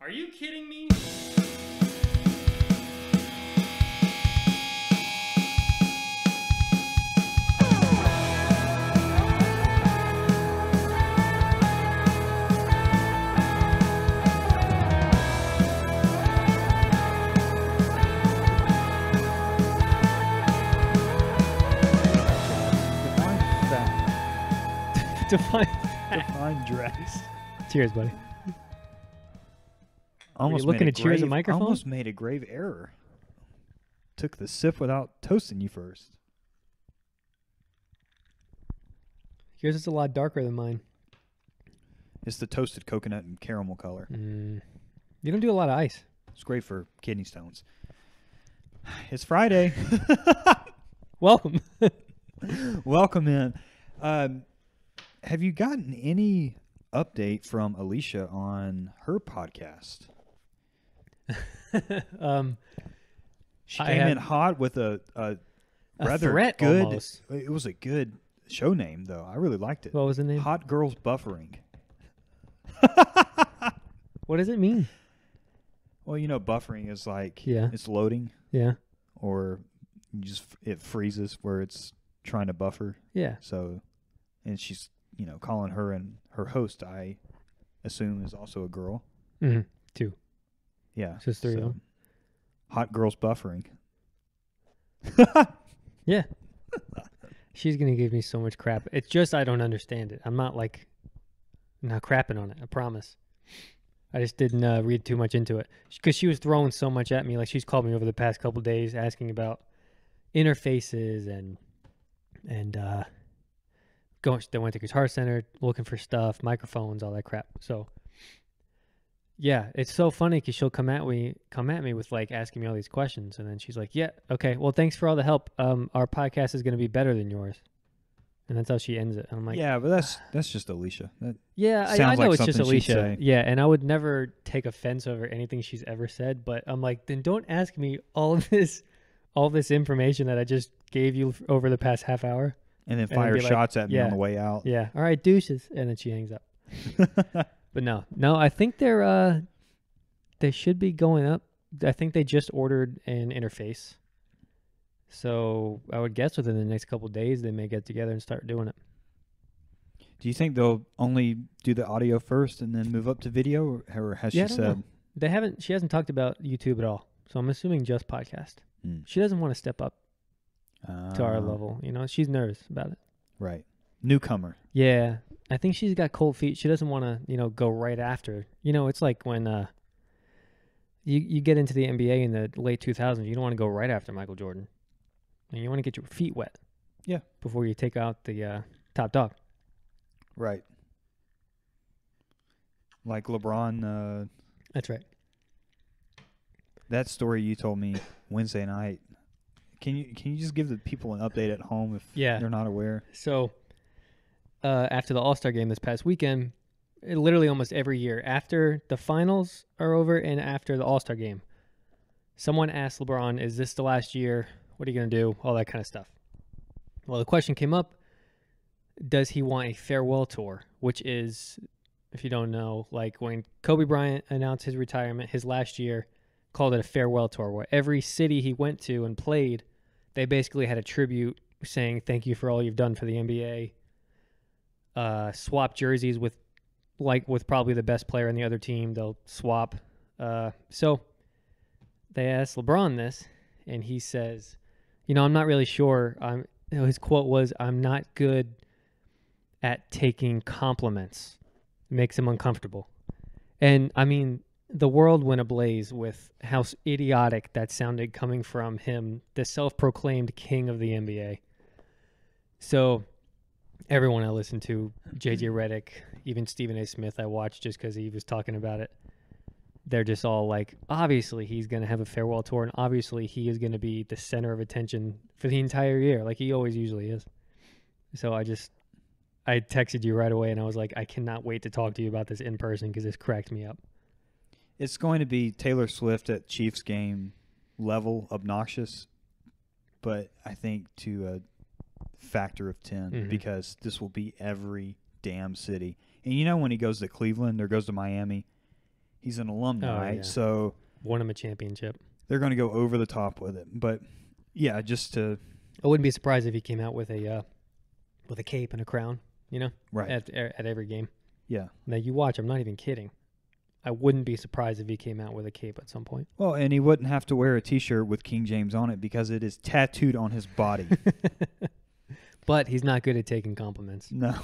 Are you kidding me? Define dress. Cheers, buddy. Almost looking to cheers a microphone? Almost made a grave error. Took the sip without toasting you first. Yours is a lot darker than mine. It's the toasted coconut and caramel color. You don't do a lot of ice. It's great for kidney stones. It's Friday. Welcome. Welcome in. Have you gotten any update from Alicia on her podcast? She came in hot with a rather threat good. almost. It was a good show name, though. I really liked it. What was the name? Hot Girls Buffering. What does it mean? Well, you know, buffering is like Yeah. it's loading, Yeah. or you just it freezes where it's trying to buffer. Yeah. So, and she's calling her, and her host, I assume, is also a girl. Mm-hmm. Two. Yeah, Just three of them. Hot Girls Buffering. Yeah. She's going to give me so much crap. It's just I don't understand it. I'm not crapping on it. I promise. I just didn't read too much into it. Because she was throwing so much at me. Like, she's called me over the past couple of days asking about interfaces and they went to Guitar Center looking for stuff, microphones, all that crap. So, yeah, it's so funny because she'll come at me with like asking me all these questions, and then she's like, "Yeah, okay, well, thanks for all the help. Our podcast is going to be better than yours," and that's how she ends it. And I'm like, yeah, but that's just Alicia. That I sounds know like it's just something she'd Alicia. say. Yeah, and I would never take offense over anything she's ever said, but I'm like, then don't ask me all this information that I just gave you over the past half hour. And then And fire be like, shots at me yeah. on the way out. Yeah. All right, douches. And then she hangs up. But no, I think they should be going up. I think they just ordered an interface. So I would guess within the next couple of days they may get together and start doing it. Do you think they'll only do the audio first and then move up to video, or has Yeah, I she don't said? know. She hasn't talked about YouTube at all. So I'm assuming just podcast. She doesn't want to step up to our level. She's nervous about it. Right. Newcomer. Yeah. I think she's got cold feet. She doesn't want to, go right after. It's like when you get into the NBA in the late 2000s, you don't want to go right after Michael Jordan. And you want to get your feet wet. Yeah. Before you take out the top dog. Right. Like LeBron. That's right. That story you told me Wednesday night. Can you just give the people an update at home if they're not aware? So, after the All-Star game this past weekend, literally almost every year, after the finals are over and after the All-Star game, someone asked LeBron, is this the last year? What are you going to do? All that kind of stuff. Well, the question came up, does he want a farewell tour? Which is, if you don't know, like when Kobe Bryant announced his retirement, his last year, called it a farewell tour, where every city he went to and played, they basically had a tribute saying thank you for all you've done for the NBA. Swap jerseys with probably the best player on the other team. They'll swap. So they asked LeBron this, and he says, I'm not really sure. His quote was, "I'm not good at taking compliments." It makes him uncomfortable. And I mean, the world went ablaze with how idiotic that sounded coming from him, the self-proclaimed king of the NBA. So everyone I listened to, JJ Redick, even Stephen A. Smith, I watched just because he was talking about it. They're just all like, obviously he's going to have a farewell tour, and obviously he is going to be the center of attention for the entire year, like he always usually is. So I texted you right away, and I was like, I cannot wait to talk to you about this in person because this cracked me up. It's going to be Taylor Swift at Chiefs game level obnoxious, but I think to a factor of 10 because this will be every damn city. And when he goes to Cleveland or goes to Miami, He's an alumni, yeah. so Won him a championship. they're going to go over the top with it. But yeah, just to I wouldn't be surprised if he came out with a cape and a crown, right. at every game. Yeah. Now you watch, I'm not even kidding. I wouldn't be surprised if he came out with a cape at some point. Well, and he wouldn't have to wear a T-shirt with King James on it because it is tattooed on his body. But he's not good at taking compliments. No.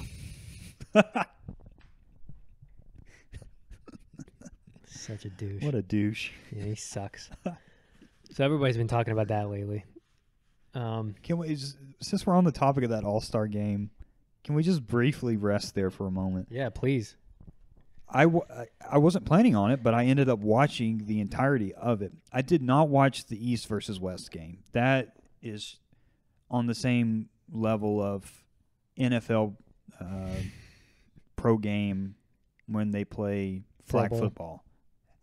Such a douche. What a douche. Yeah, he sucks. So everybody's been talking about that lately. Can we just, since we're on the topic of that All-Star game, can we just briefly rest there for a moment? Yeah, please. I wasn't planning on it, but I ended up watching the entirety of it. I did not watch the East versus West game. That is on the same level of NFL pro game when they play flag football.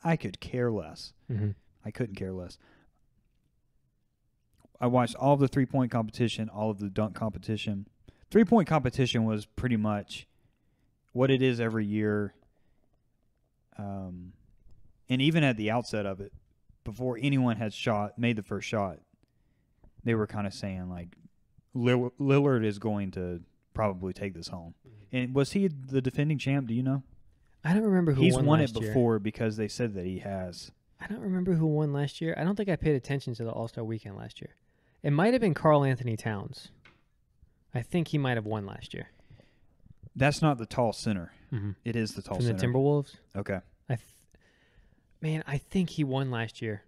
I could care less. Mm-hmm. I couldn't care less. I watched all of the three-point competition, all of the dunk competition. Three-point competition was pretty much what it is every year. And even at the outset of it, before anyone had made the first shot, they were kind of saying, like, Lillard is going to probably take this home. And was he the defending champ? Do you know? I don't remember who He's won won last it year. before because they said that he has. I don't remember who won last year. I don't think I paid attention to the All-Star weekend last year. It might have been Karl Anthony Towns. I think he might have won last year. That's not the tall center. Mm-hmm. It is the tall From center. the Timberwolves? Okay. Man, I think he won last year.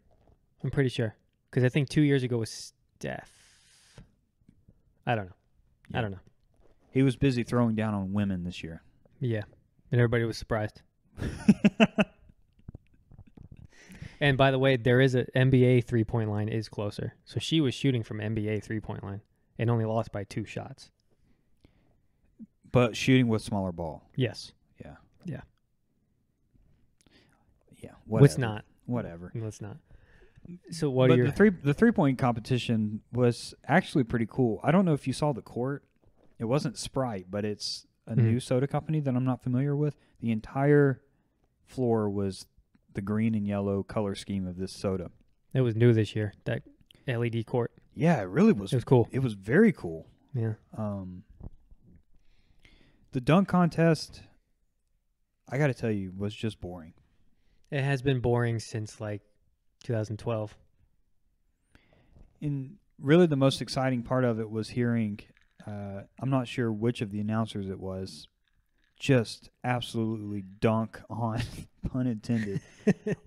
I'm pretty sure. Because I think 2 years ago was Steph. I don't know. Yeah. I don't know. He was busy throwing down on women this year. Yeah. And everybody was surprised. And by the way, there is an NBA three-point line is closer. So she was shooting from NBA three-point line and only lost by 2 shots. But shooting with smaller ball. Yes. Yeah. Yeah. Yeah. Whatever. What's not? Whatever. Let's not. So what But are your... the three-point competition was actually pretty cool. I don't know if you saw the court. It wasn't Sprite, but it's a new soda company that I'm not familiar with. The entire floor was the green and yellow color scheme of this soda. It was new this year, that LED court. Yeah, it really was. It was cool. It was very cool. Yeah. The dunk contest, I got to tell you, was just boring. It has been boring since like 2012. And really the most exciting part of it was hearing, I'm not sure which of the announcers it was, just absolutely dunk on, pun intended,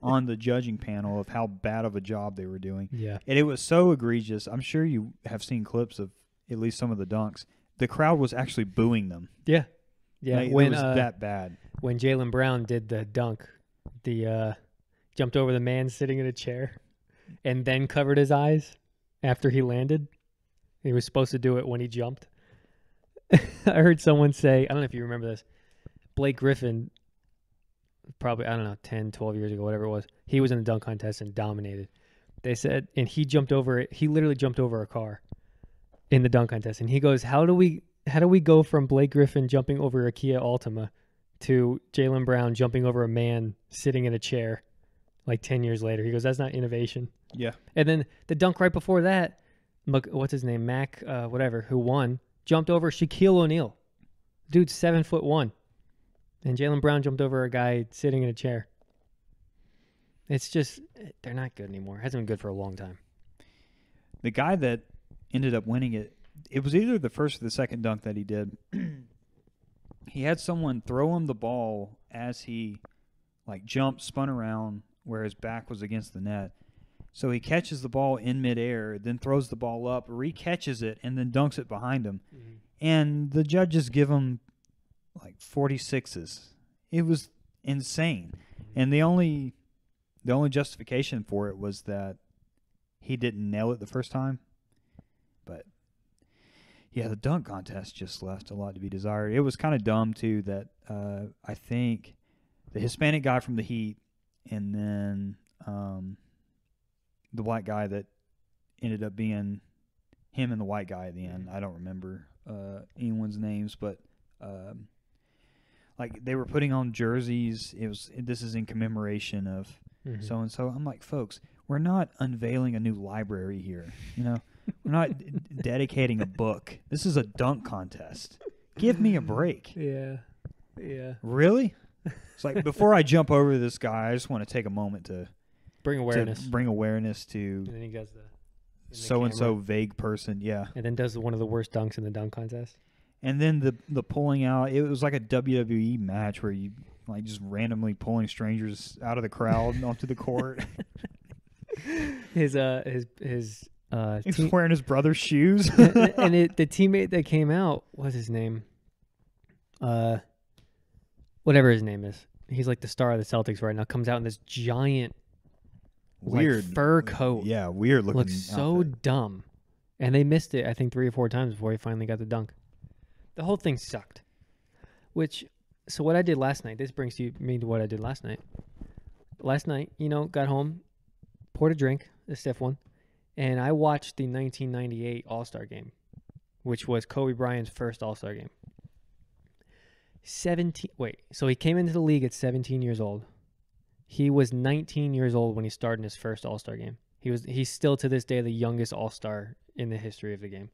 on the judging panel of how bad of a job they were doing. Yeah. And it was so egregious. I'm sure you have seen clips of at least some of the dunks. The crowd was actually booing them. Yeah. Yeah. Like, when it was that bad. When Jaylen Brown did the dunk, jumped over the man sitting in a chair and then covered his eyes after he landed. He was supposed to do it when he jumped. I heard someone say, I don't know if you remember this, Blake Griffin, probably, I don't know, 10, 12 years ago, whatever it was, he was in the dunk contest and dominated. They said, and he jumped over it. He literally jumped over a car in the dunk contest. And he goes, how do we go from Blake Griffin jumping over a Kia Altima to Jaylen Brown jumping over a man sitting in a chair like 10 years later? He goes, that's not innovation. Yeah. And then the dunk right before that, what's his name? Mac, whatever, who won, jumped over Shaquille O'Neal. Dude's 7'1". And Jaylen Brown jumped over a guy sitting in a chair. It's just, they're not good anymore. It hasn't been good for a long time. The guy that ended up winning it, it was either the first or the second dunk that he did. He had someone throw him the ball as he jumped, spun around where his back was against the net. So he catches the ball in midair, then throws the ball up, re-catches it, and then dunks it behind him. Mm-hmm. And the judges give him 46s. It was insane. And the only justification for it was that he didn't nail it the first time. But yeah, the dunk contest just left a lot to be desired. It was kind of dumb too that I think the Hispanic guy from the Heat and then the black guy that ended up being him and the white guy at the end. I don't remember anyone's names, but like they were putting on jerseys. This is in commemoration of Mhm. so and so. I'm like, folks, we're not unveiling a new library here. You know, we're not dedicating a book. This is a dunk contest. Give me a break. Yeah. Yeah. Really? It's like before I jump over this guy, I just want to take a moment to Bring awareness. bring awareness to And then he does the so and so camera. vague person. Yeah. And then does one of the worst dunks in the dunk contest. And then the pulling out, it was like a WWE match where you like just randomly pulling strangers out of the crowd onto the court. His He's team, wearing his brother's shoes. and the teammate that came out, what's his name? Whatever his name is. He's like the star of the Celtics right now. Comes out in this giant Weird like, fur coat. Yeah, weird looking. Looks so outfit. dumb. And they missed it, I think, 3 or 4 times before he finally got the dunk. The whole thing sucked. So what I did last night, this brings me to what I did last night. Last night, got home, poured a drink, a stiff one, and I watched the 1998 All-Star game, which was Kobe Bryant's first All-Star game. So he came into the league at 17 years old. He was 19 years old when he started his first All-Star game. He's still to this day the youngest All-Star in the history of the game.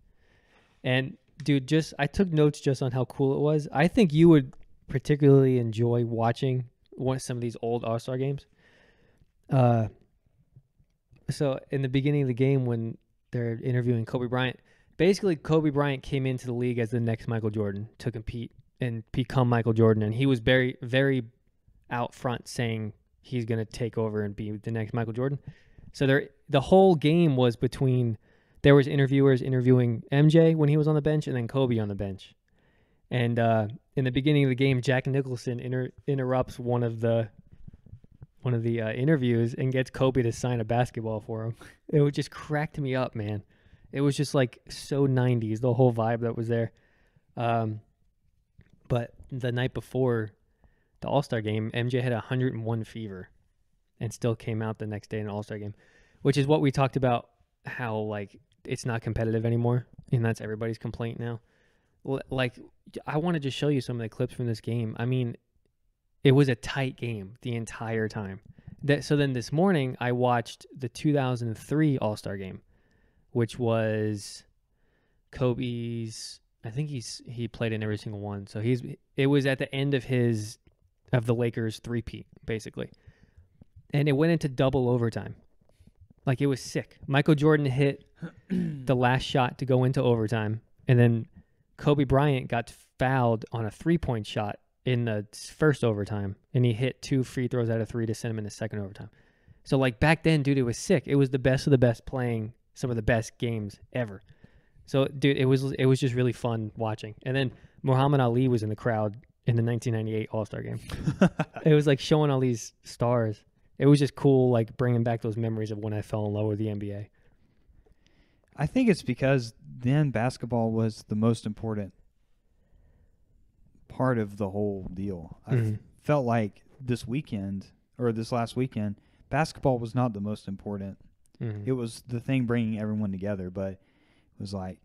And dude, I took notes just on how cool it was. I think you would particularly enjoy watching some of these old All-Star games. So in the beginning of the game when they're interviewing Kobe Bryant, basically Kobe Bryant came into the league as the next Michael Jordan to compete and become Michael Jordan. And he was very, very out front saying he's going to take over and be the next Michael Jordan. So the whole game was there was interviewers interviewing MJ when he was on the bench and then Kobe on the bench. And in the beginning of the game, Jack Nicholson interrupts one of the interviews and gets Kobe to sign a basketball for him. It just cracked me up, man. It was just like so 90s, the whole vibe that was there. But the night before the All-Star game, MJ had 101 fever and still came out the next day in an All-Star game, which is what we talked about, how like it's not competitive anymore, and that's everybody's complaint now. Like, I want to just show you some of the clips from this game. I mean, it was a tight game the entire time. So then this morning, I watched the 2003 All-Star game, which was Kobe's. I think he played in every single one. So it was at the end of the Lakers three-peat, basically. And it went into double overtime. Like, it was sick. Michael Jordan hit the last shot to go into overtime, and then Kobe Bryant got fouled on a three-point shot in the first overtime, and he hit 2 free throws out of 3 to send him in the second overtime. So, like, back then, dude, it was sick. It was the best of the best playing some of the best games ever. So, dude, it was just really fun watching. And then Muhammad Ali was in the crowd in the 1998 All-Star game. It was like showing all these stars. It was just cool, like bringing back those memories of when I fell in love with the NBA. I think it's because then basketball was the most important part of the whole deal. I felt like this last weekend, basketball was not the most important. It was the thing bringing everyone together, but it was like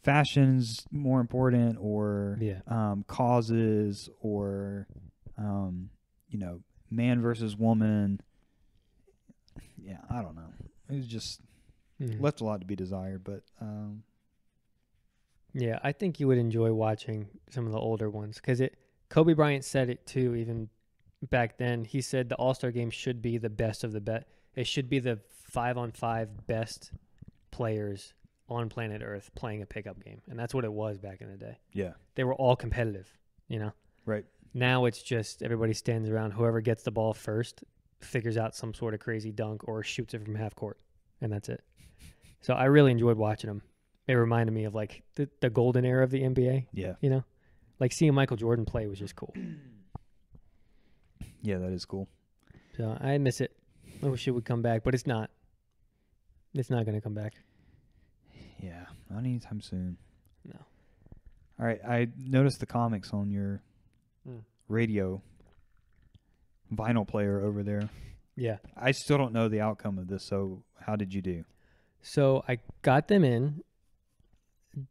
fashion's more important, or causes, or man versus woman. Yeah, I don't know. It was just left a lot to be desired, but yeah, I think you would enjoy watching some of the older ones because Kobe Bryant said it too. Even back then, he said the All-Star game should be the best of the best. It should be the 5-on-5 best players on planet Earth playing a pickup game, and that's what it was back in the day. Yeah, they were all competitive, Right. Now it's just everybody stands around. Whoever gets the ball first figures out some sort of crazy dunk or shoots it from half court, and that's it. So I really enjoyed watching them. It reminded me of like the golden era of the NBA. Yeah. Like seeing Michael Jordan play was just cool. Yeah, that is cool. So I miss it. I wish it would come back, but it's not. It's not going to come back. Yeah, not anytime soon. No. All right, I noticed the comics on your radio vinyl player over there. Yeah. I still don't know the outcome of this, so how did you do? So I got them in.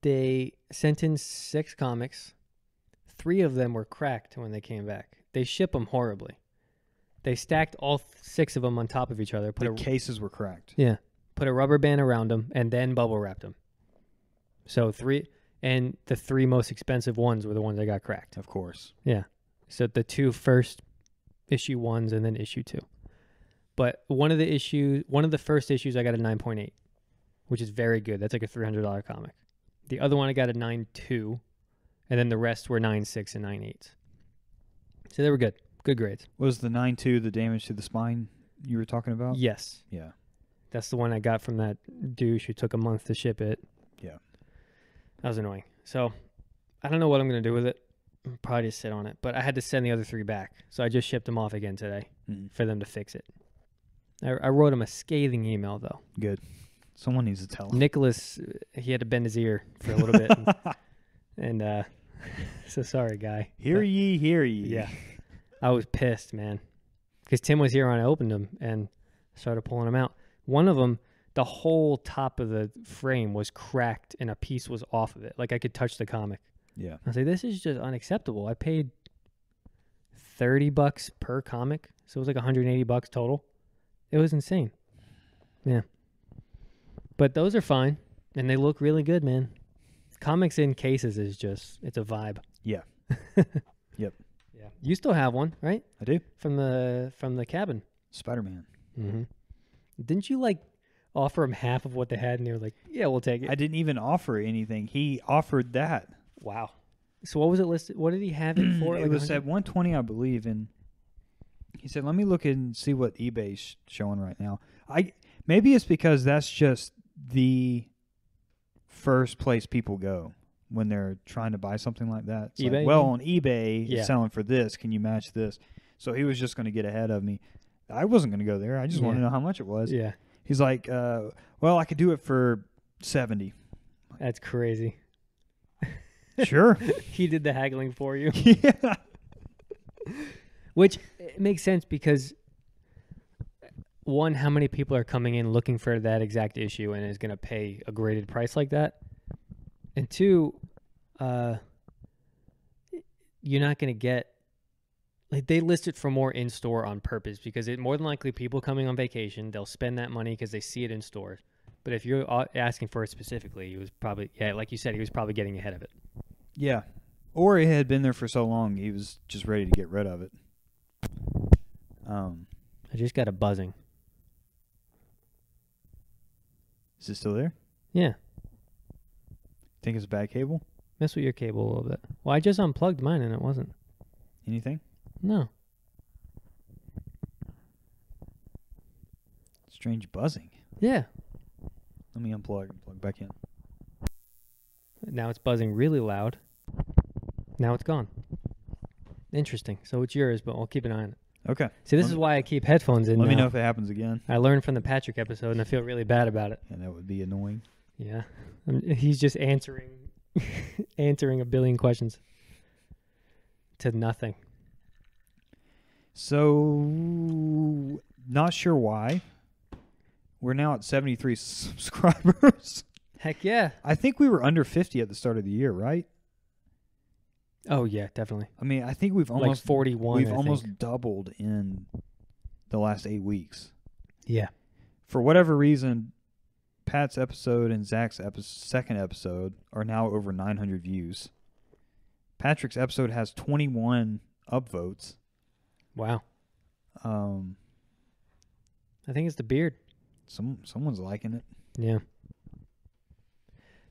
They sent in 6 comics. 3 of them were cracked when they came back. They ship them horribly. They stacked all 6 of them on top of each other. The cases were cracked. Yeah. Put a rubber band around them and then bubble wrapped them. So 3, and the 3 most expensive ones were the ones that got cracked. Of course. Yeah. So the 2 first issue 1s and then issue 2. But one of the first issues I got a 9.8, which is very good. That's like a $300 comic. The other one I got a 9.2, and then the rest were 9.6 and 9.8. So they were good. Good grades. Was the 9.2 the damage to the spine you were talking about? Yes. Yeah. That's the one I got from that douche who took a month to ship it. Yeah. That was annoying. So I don't know what I'm going to do with it. I'll probably just sit on it. But I had to send the other 3 back. So I just shipped them off again today for them to fix it. I wrote him a scathing email, though. Good. Someone needs to tell him. Nicholas, he had to bend his ear for a little bit. And so sorry, guy. Hear ye, hear ye. Yeah. I was pissed, man. Because Tim was here when I opened them and started pulling them out. One of them, the whole top of the frame was cracked and a piece was off of it. Like I could touch the comic. Yeah. I was like, this is just unacceptable. I paid $30 per comic. So it was like $180 total. It was insane. Yeah. But those are fine. And they look really good, man. Comics in cases is just, it's a vibe. Yeah. Yep. Yeah. You still have one, right? I do. From the cabin. Spider-Man. Mm-hmm. Didn't you like offer him half of what they had and they were like, yeah, we'll take it? I didn't even offer anything. He offered that. Wow. So what was it listed? What did he have it for? It Like was 100? at 120, I believe, and he said, "Let me look and see what eBay's showing right now." Maybe it's because that's just the first place people go when they're trying to buy something like that. It's eBay, like, well, on eBay, Yeah. it's selling for this. Can you match this? So he was just going to get ahead of me. I wasn't going to go there. I just wanted to know how much it was. Yeah. He's like, "Well, I could do it for 70." That's crazy. Sure. He did the haggling for you. Yeah. Which it makes sense because, one, how many people are coming in looking for that exact issue and is going to pay a graded price like that? And 2, you're not going to get... Like they list it for more in-store on purpose because it more than likely people coming on vacation, they'll spend that money because they see it in stores. But if you're asking for it specifically, he was probably, like you said, he was probably getting ahead of it. Yeah. Or it had been there for so long, he was just ready to get rid of it. I just got a buzzing. Is it still there? Yeah. Think it's a bad cable? Mess with your cable a little bit. Well, I just unplugged mine and it wasn't. Anything? No. Strange buzzing. Yeah. Let me unplug and plug back in. Now it's buzzing really loud. Now it's gone. Interesting. So it's yours, but I'll keep an eye on it. Okay. See, this is why I keep headphones in Let me now. know if it happens again. I learned from the Patrick episode, and I feel really bad about it. And that would be annoying. Yeah. He's just answering a billion questions to nothing. So, not sure why. We're now at 73 subscribers. Heck yeah. I think we were under 50 at the start of the year, right? Oh, yeah, definitely. I mean, I think we've almost... Like 41, We've I almost think. doubled in the last 8 weeks. Yeah. For whatever reason, Pat's episode and Zach's second episode are now over 900 views. Patrick's episode has 21 upvotes. Wow. I think it's the beard. Someone's liking it. Yeah.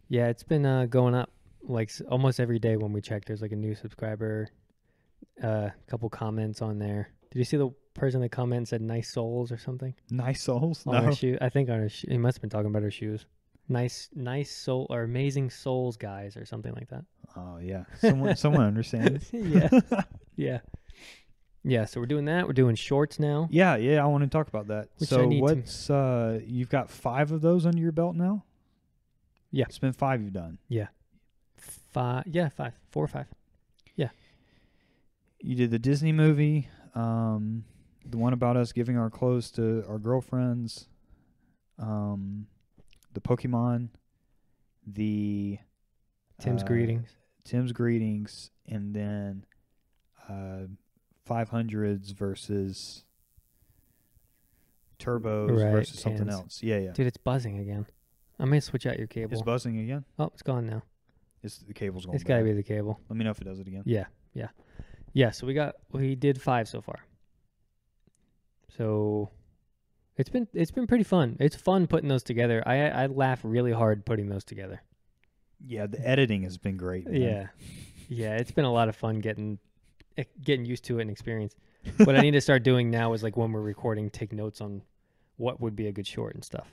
Yeah, it's been going up like almost every day when we check. There's like a new subscriber, a couple comments on there. Did you see the person that commented and said nice souls or something? Nice souls? On her shoe. I think on her he must have been talking about her shoes. Nice soul or amazing souls guys or something like that. Oh yeah. Someone understands. Yeah. Yeah. Yeah, so we're doing that. We're doing shorts now. Yeah, I want to talk about that. Which so I need what's you've got 5 of those under your belt now? Yeah. It's been 5 you've done. Yeah. 5. Yeah, 5. 4 or 5. Yeah. You did the Disney movie, the one about us giving our clothes to our girlfriends, the Pokemon, the Tim's greetings. Tim's Greetings, and then 500s versus turbos Right, versus something cans. else. Yeah. Dude, it's buzzing again. I'm going to switch out your cable. It's buzzing again? Oh, it's gone now. The cable's going It's got to bad. be the cable. Let me know if it does it again. Yeah, so we did 5 so far. So it's been pretty fun. It's fun putting those together. I laugh really hard putting those together. Yeah, the editing has been great, man. Yeah, it's been a lot of fun getting used to it and experience. What I need to start doing now is like when we're recording, take notes on what would be a good short and stuff.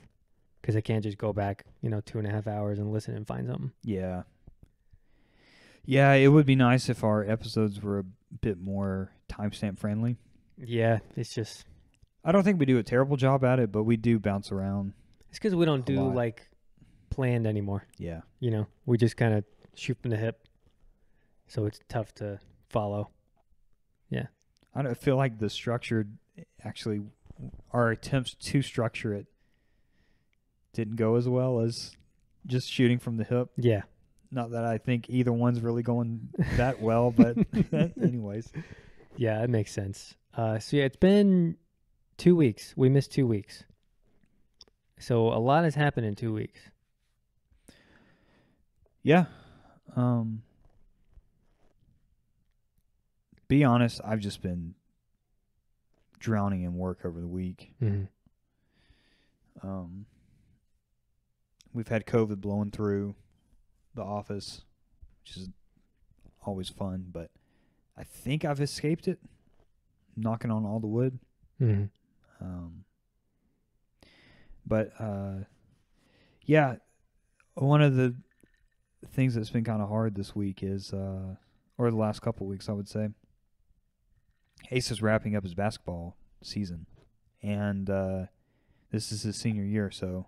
Because I can't just go back, 2.5 hours and listen and find something. Yeah. Yeah, it would be nice if our episodes were a bit more timestamp friendly. Yeah, it's just... I don't think we do a terrible job at it, but we do bounce around. It's because we don't do lot. like planned anymore. Yeah. We just kind of shoot from the hip. So it's tough to follow. Yeah. I don't feel like the structure, actually, our attempts to structure it didn't go as well as just shooting from the hip. Yeah. Not that I think either one's really going that well, but anyways. Yeah, it makes sense. So yeah, it's been 2 weeks. We missed 2 weeks. So a lot has happened in 2 weeks. Yeah. Be honest, I've just been drowning in work over the week. Mm-hmm. We've had COVID blowing through the office, which is always fun, but I think I've escaped it, knocking on all the wood. Mm-hmm. But yeah, one of the things that's been kind of hard this week is, or the last couple of weeks, I would say, Ace is wrapping up his basketball season, and this is his senior year, so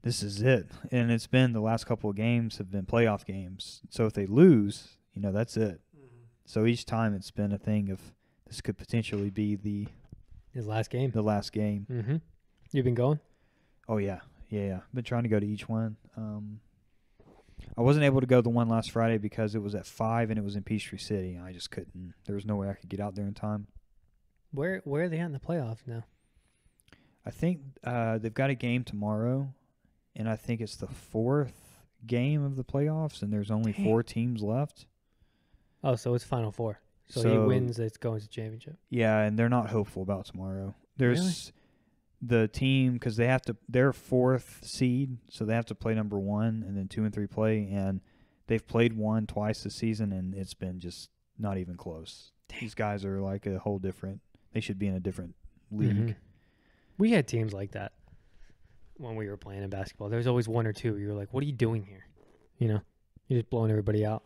this is it. And it's been the last couple of games have been playoff games, so if they lose, that's it. Mm-hmm. So each time it's been a thing of this could potentially be His last game. the last game. Mm-hmm. You've been going? Oh, yeah. Been trying to go to each one. I wasn't able to go the one last Friday because it was at 5 and it was in Peachtree City. I just couldn't. There was no way I could get out there in time. Where are they at in the playoffs now? I think they've got a game tomorrow, and I think it's the 4th game of the playoffs, and there's only 4 teams left. Oh, so it's Final Four. So he wins, it's going to championship. Yeah, and they're not hopeful about tomorrow. There's Really? the team, because they're 4th seed, so they have to play number 1, and then 2 and 3 play, and they've played 1 twice this season, and it's been just not even close. Dang. These guys are like a whole different, they should be in a different league. Mm-hmm. We had teams like that when we were playing in basketball. There was always 1 or 2. You were like, what are you doing here? You're just blowing everybody out.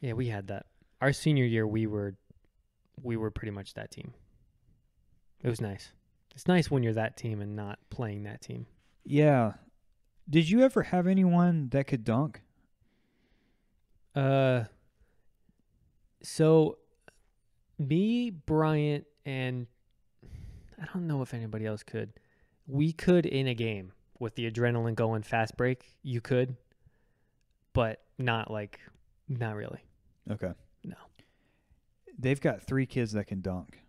Yeah, we had that. Our senior year, we were pretty much that team. It was nice. It's nice when you're that team and not playing that team. Yeah. Did you ever have anyone that could dunk? So me, Bryant, and I don't know if anybody else could. We could in a game with the adrenaline going fast break. You could, but not really. Okay. No. They've got 3 kids that can dunk.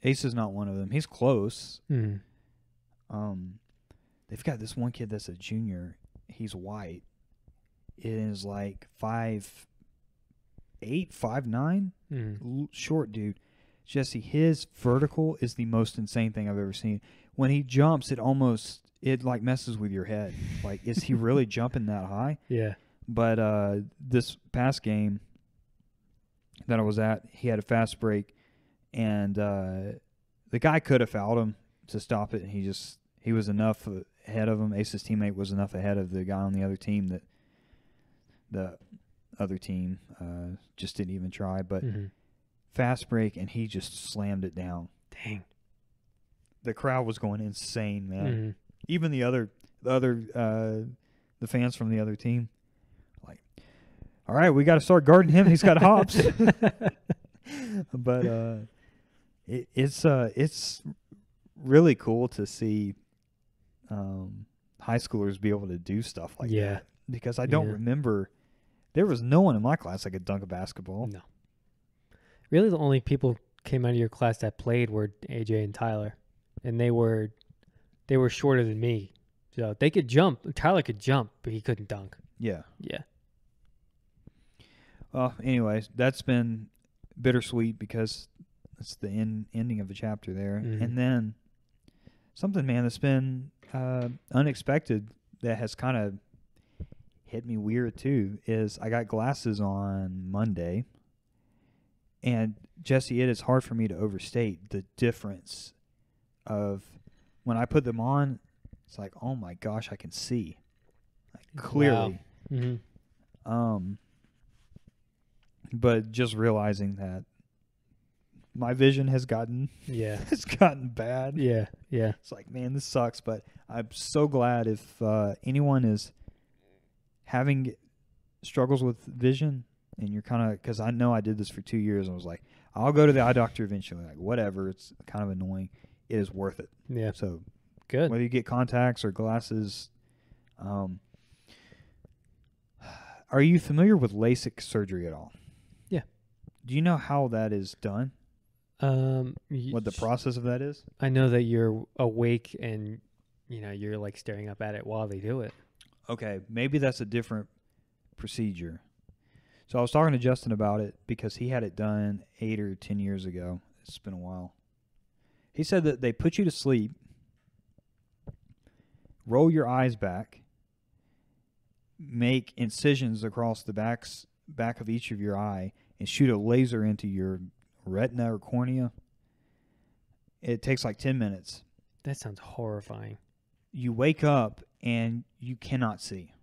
Ace is not one of them. He's close. Mm. They've got this one kid that's a junior. He's white. It is like 5'8", 5'9", short dude. Jesse, his vertical is the most insane thing I've ever seen. When he jumps, it messes with your head. Like, is he really jumping that high? Yeah. But this past game that I was at, he had a fast break, and the guy could have fouled him to stop it, and he was enough ahead of him. Ace's teammate was enough ahead of the guy on the other team that the other team just didn't even try. But fast break, and he just slammed it down. Dang. The crowd was going insane, man. Mm-hmm. Even the fans from the other team, like, all right, we got to start guarding him. He's got hops. But it's really cool to see high schoolers be able to do stuff like that, because I don't remember There was no one in my class that could dunk a basketball. No. Really, the only people came out of your class that played were AJ and Tyler, and they were shorter than me, so they could jump. Tyler could jump, but he couldn't dunk. Yeah. Yeah. Well, anyways, that's been bittersweet because it's the ending of a chapter there. Mhm. And then something, man, that's been unexpected that has kind of hit me weird too is I got glasses on Monday. And, Jesse, it is hard for me to overstate the difference of when I put them on, it's like, oh, my gosh, I can see. Like, clearly. Wow. Mm-hmm. But just realizing that my vision has gotten bad. Yeah. Yeah. It's like, man, this sucks. But I'm so glad if anyone is having struggles with vision and you're kind of, because I know I did this for 2 years and was like, I'll go to the eye doctor eventually. Like, whatever. It's kind of annoying. It is worth it. Yeah. So Good. whether you get contacts or glasses, are you familiar with LASIK surgery at all? Yeah. Do you know how that is done? What the y- process of that is? I know that you're awake and you're like staring up at it while they do it. Okay, maybe that's a different procedure. So I was talking to Justin about it because he had it done 8 or 10 years ago. It's been a while. He said that they put you to sleep, roll your eyes back, make incisions across the back of each of your eye, and shoot a laser into your retina or cornea. It takes like 10 minutes. That sounds horrifying. You wake up and you cannot see.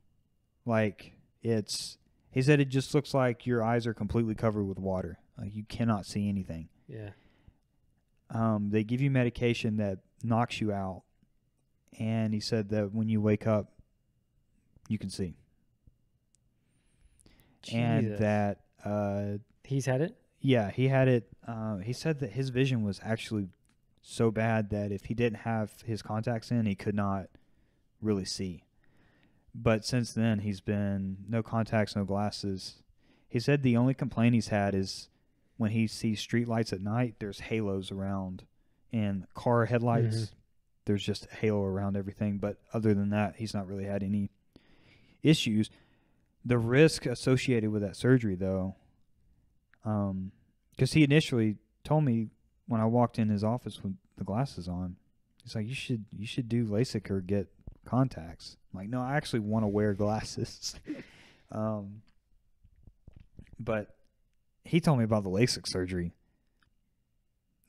Like, he said it just looks like your eyes are completely covered with water. Like, you cannot see anything. Yeah. They give you medication that knocks you out. And he said that when you wake up, you can see. And Jesus. that... He's had it? Yeah, he had it. He said that his vision was actually so bad that if he didn't have his contacts in, he could not really see. But since then, he's been no contacts, no glasses. He said the only complaint he's had is when he sees street lights at night, there's halos around. And car headlights, Mhm. there's just a halo around everything. But other than that, he's not really had any issues. The risk associated with that surgery, though, because he initially told me when I walked in his office with the glasses on, he's like, you should do LASIK or get contacts. I'm like, no, I actually want to wear glasses. But he told me about the LASIK surgery.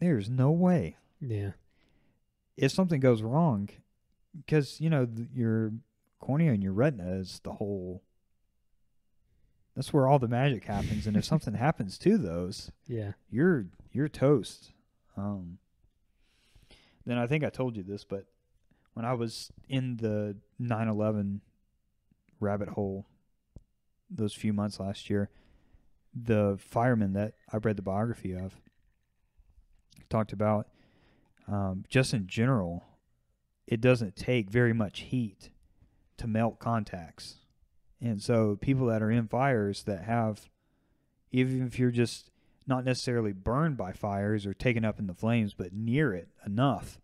There's no way. Yeah. If something goes wrong, because, your cornea and your retina is that's where all the magic happens. And if something happens to those, Yeah. you're toast. Then I think I told you this, but when I was in the 9/11 rabbit hole those few months last year, the fireman that I read the biography of talked about just in general, it doesn't take very much heat to melt contacts. And so people that are in fires that have, even if you're just not necessarily burned by fires or taken up in the flames, but near it enough,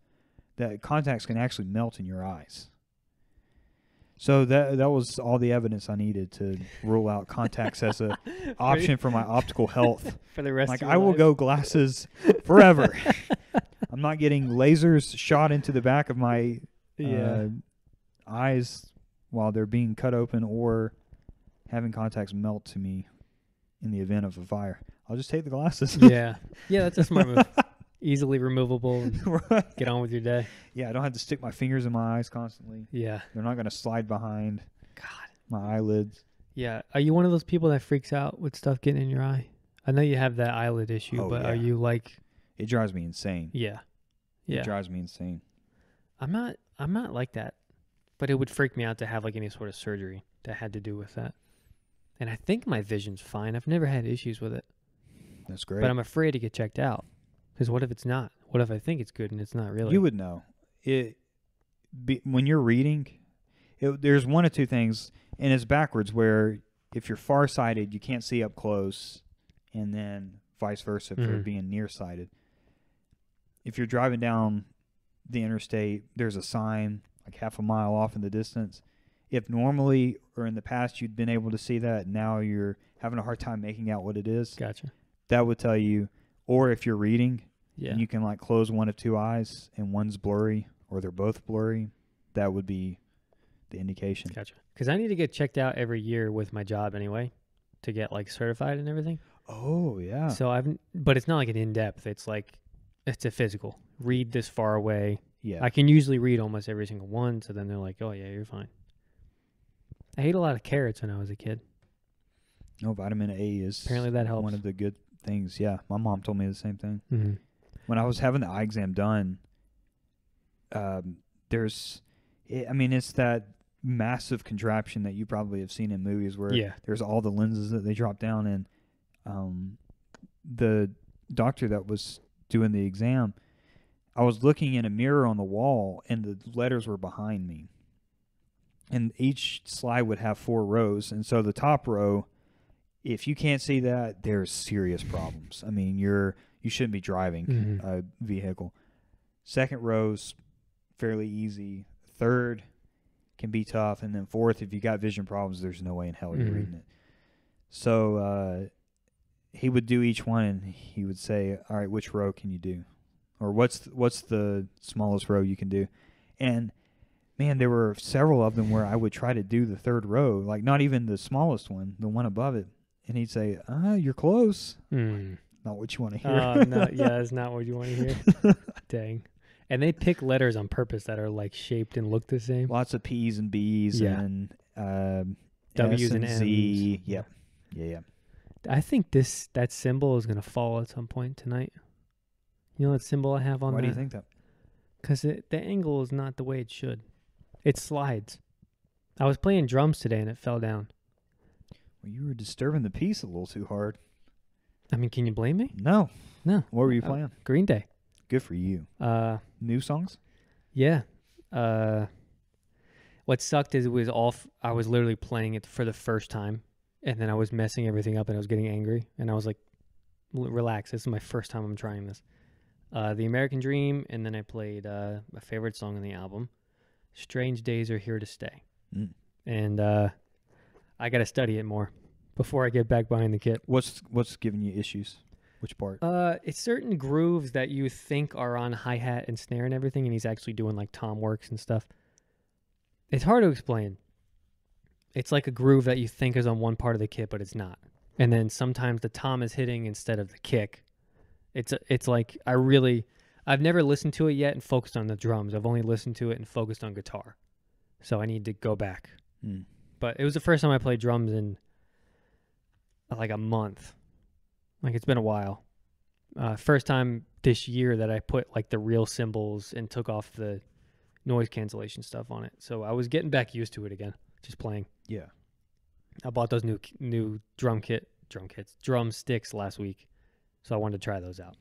that contacts can actually melt in your eyes. So that was all the evidence I needed to rule out contacts as an option for my optical health. For the rest Like, of your I will life. go glasses forever. I'm not getting lasers shot into the back of my eyes while they're being cut open or having contacts melt to me in the event of a fire. I'll just take the glasses. Yeah. Yeah, that's a smart move. Easily removable. And Right. get on with your day. Yeah, I don't have to stick my fingers in my eyes constantly. Yeah. They're not going to slide behind God. my eyelids. Yeah. Are you one of those people that freaks out with stuff getting in your eye? I know you have that eyelid issue, Oh, but yeah. are you like... It drives me insane. Yeah. Yeah. It drives me insane. I'm not like that, but it would freak me out to have like any sort of surgery that had to do with that. And I think my vision's fine. I've never had issues with it, That's great. but I'm afraid to get checked out because what if it's not? What if I think it's good and it's not really? You would know. When you're reading, there's one of two things, and it's backwards where if you're farsighted, you can't see up close, and then vice versa if you're Mhm. being nearsighted. If you're driving down the interstate, there's a sign like half a mile off in the distance. If normally or in the past you'd been able to see that, now you're having a hard time making out what it is. Gotcha. That would tell you. Or if you're reading, Yeah. and you can like close one of two eyes and one's blurry or they're both blurry, that would be the indication. Gotcha. Because I need to get checked out every year with my job anyway, to get like certified and everything. Oh yeah. So but it's not like an in-depth. It's like, it's a physical. Read this far away. Yeah. I can usually read almost every single one. So then they're like, oh yeah, you're fine. I ate a lot of carrots when I was a kid. No, vitamin A is Apparently that helps. one of the good things. Yeah, my mom told me the same thing. Mm-hmm. When I was having the eye exam done, it's that massive contraption that you probably have seen in movies where there's all the lenses that they drop down, and the doctor that was doing the exam, I was looking in a mirror on the wall, and the letters were behind me. And each slide would have 4 rows, and so the top row, if you can't see that, there's serious problems. I mean, you shouldn't be driving a vehicle. Second row's fairly easy. Third can be tough, and then fourth, if you got vision problems, there's no way in hell you're reading it. So he would do each one, and he would say, "All right, which row can you do, or what's the smallest row you can do?" And man, there were several of them where I would try to do the third row, like not even the smallest one, the one above it. And he'd say, you're close. Mm. Not what you want to hear. No, yeah, that's not what you want to hear. Dang. And they pick letters on purpose that are like shaped and look the same. Lots of P's and B's and W's S and Z. M's. Yep. Yeah. I think that symbol is going to fall at some point tonight. You know that symbol I have on Why do you think that? Because the angle is not the way it should. It slides. I was playing drums today and it fell down. Well, you were disturbing the piece a little too hard. I mean, can you blame me? No. No. What were you playing? Green Day. Good for you. New songs? Yeah. What sucked is I was literally playing it for the first time, and then I was messing everything up and I was getting angry, and I was like, relax, this is my first time I'm trying this. The American Dream, and then I played my favorite song on the album, Strange Days Are Here to Stay. And I got to study it more before I get back behind the kit. What's giving you issues? Which part? It's certain grooves that you think are on hi-hat and snare and everything, and he's actually doing like tom works and stuff. It's hard to explain. It's like a groove that you think is on one part of the kit, but it's not. And then sometimes the tom is hitting instead of the kick. It's like I've never listened to it yet and focused on the drums. I've only listened to it and focused on guitar. So I need to go back. But it was the first time I played drums in like a month. Like, it's been a while. First time this year that I put like the real cymbals and took off the noise cancellation stuff on it. So I was getting back used to it again, just playing. Yeah. I bought those new drum sticks last week. So I wanted to try those out.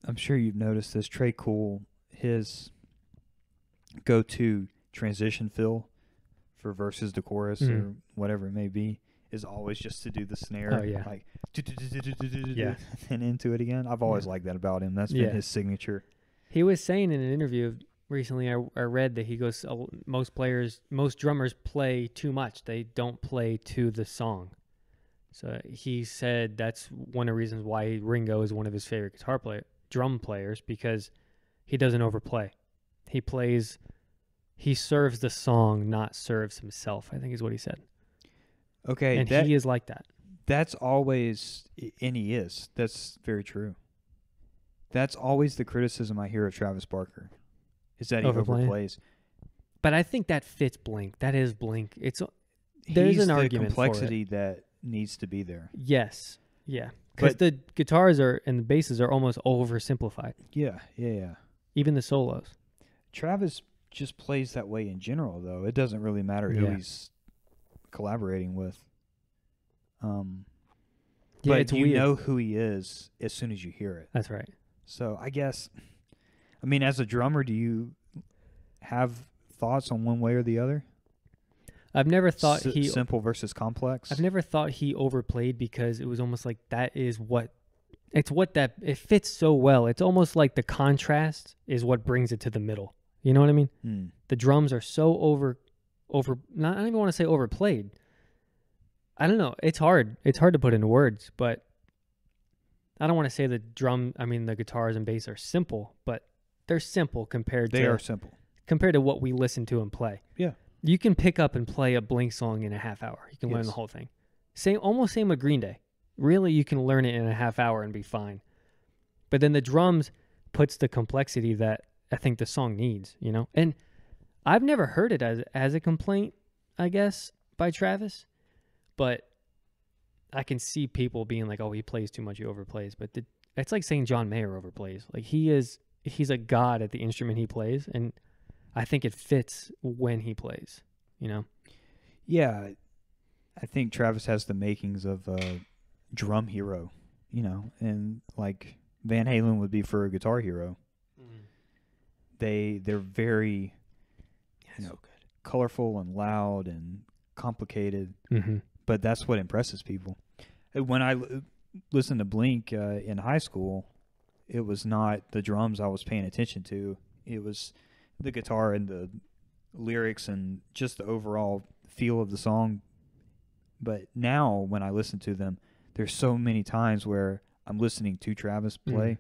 I'm sure you've noticed this. Trey Cool, his go-to transition fill for verses to chorus or whatever it may be is always just to do the snare. Oh, yeah. Like, and into it again. I've always liked that about him. That's been his signature. He was saying in an interview recently, I read that he goes, most drummers play too much. They don't play to the song. So he said that's one of the reasons why Ringo is one of his favorite drum players, because he doesn't overplay. He serves the song, not serves himself, I think is what he said. Okay. And he is like that. That's always, and he is. That's very true. That's always the criticism I hear of Travis Barker, is that he overplays. But I think that fits Blink. That is Blink. There's an argument complexity that needs to be there. Yes. Yeah. Because the guitars and the basses are almost oversimplified. Yeah. Even the solos. Travis just plays that way in general, though. It doesn't really matter who he's collaborating with. But it's you weird. know who he is as soon as you hear it. That's right. So I guess, as a drummer, do you have thoughts on one way or the other? I've never thought simple versus complex. I've never thought he overplayed because it was almost like it fits so well. It's almost like the contrast is what brings it to the middle. You know what I mean? The drums are so I don't even want to say overplayed. I don't know. It's hard. It's hard to put into words, but I don't want to say the guitars and bass are simple, but they're simple compared to what we listen to and play. Yeah. You can pick up and play a Blink song in a half hour. You can learn the whole thing. Almost same with Green Day. Really, you can learn it in a half hour and be fine. But then the drums puts the complexity that I think the song needs, you know? And I've never heard it as a complaint, I guess, by Travis. But I can see people being like, oh, he plays too much, he overplays. But it's like saying John Mayer overplays. Like, he's a god at the instrument he plays, and I think it fits when he plays, you know? Yeah. I think Travis has the makings of a drum hero, you know, and like Van Halen would be for a guitar hero. They're very colorful and loud and complicated, but that's what impresses people. When I listened to Blink in high school, it was not the drums I was paying attention to. It was the guitar and the lyrics and just the overall feel of the song. But now when I listen to them, there's so many times where I'm listening to Travis play,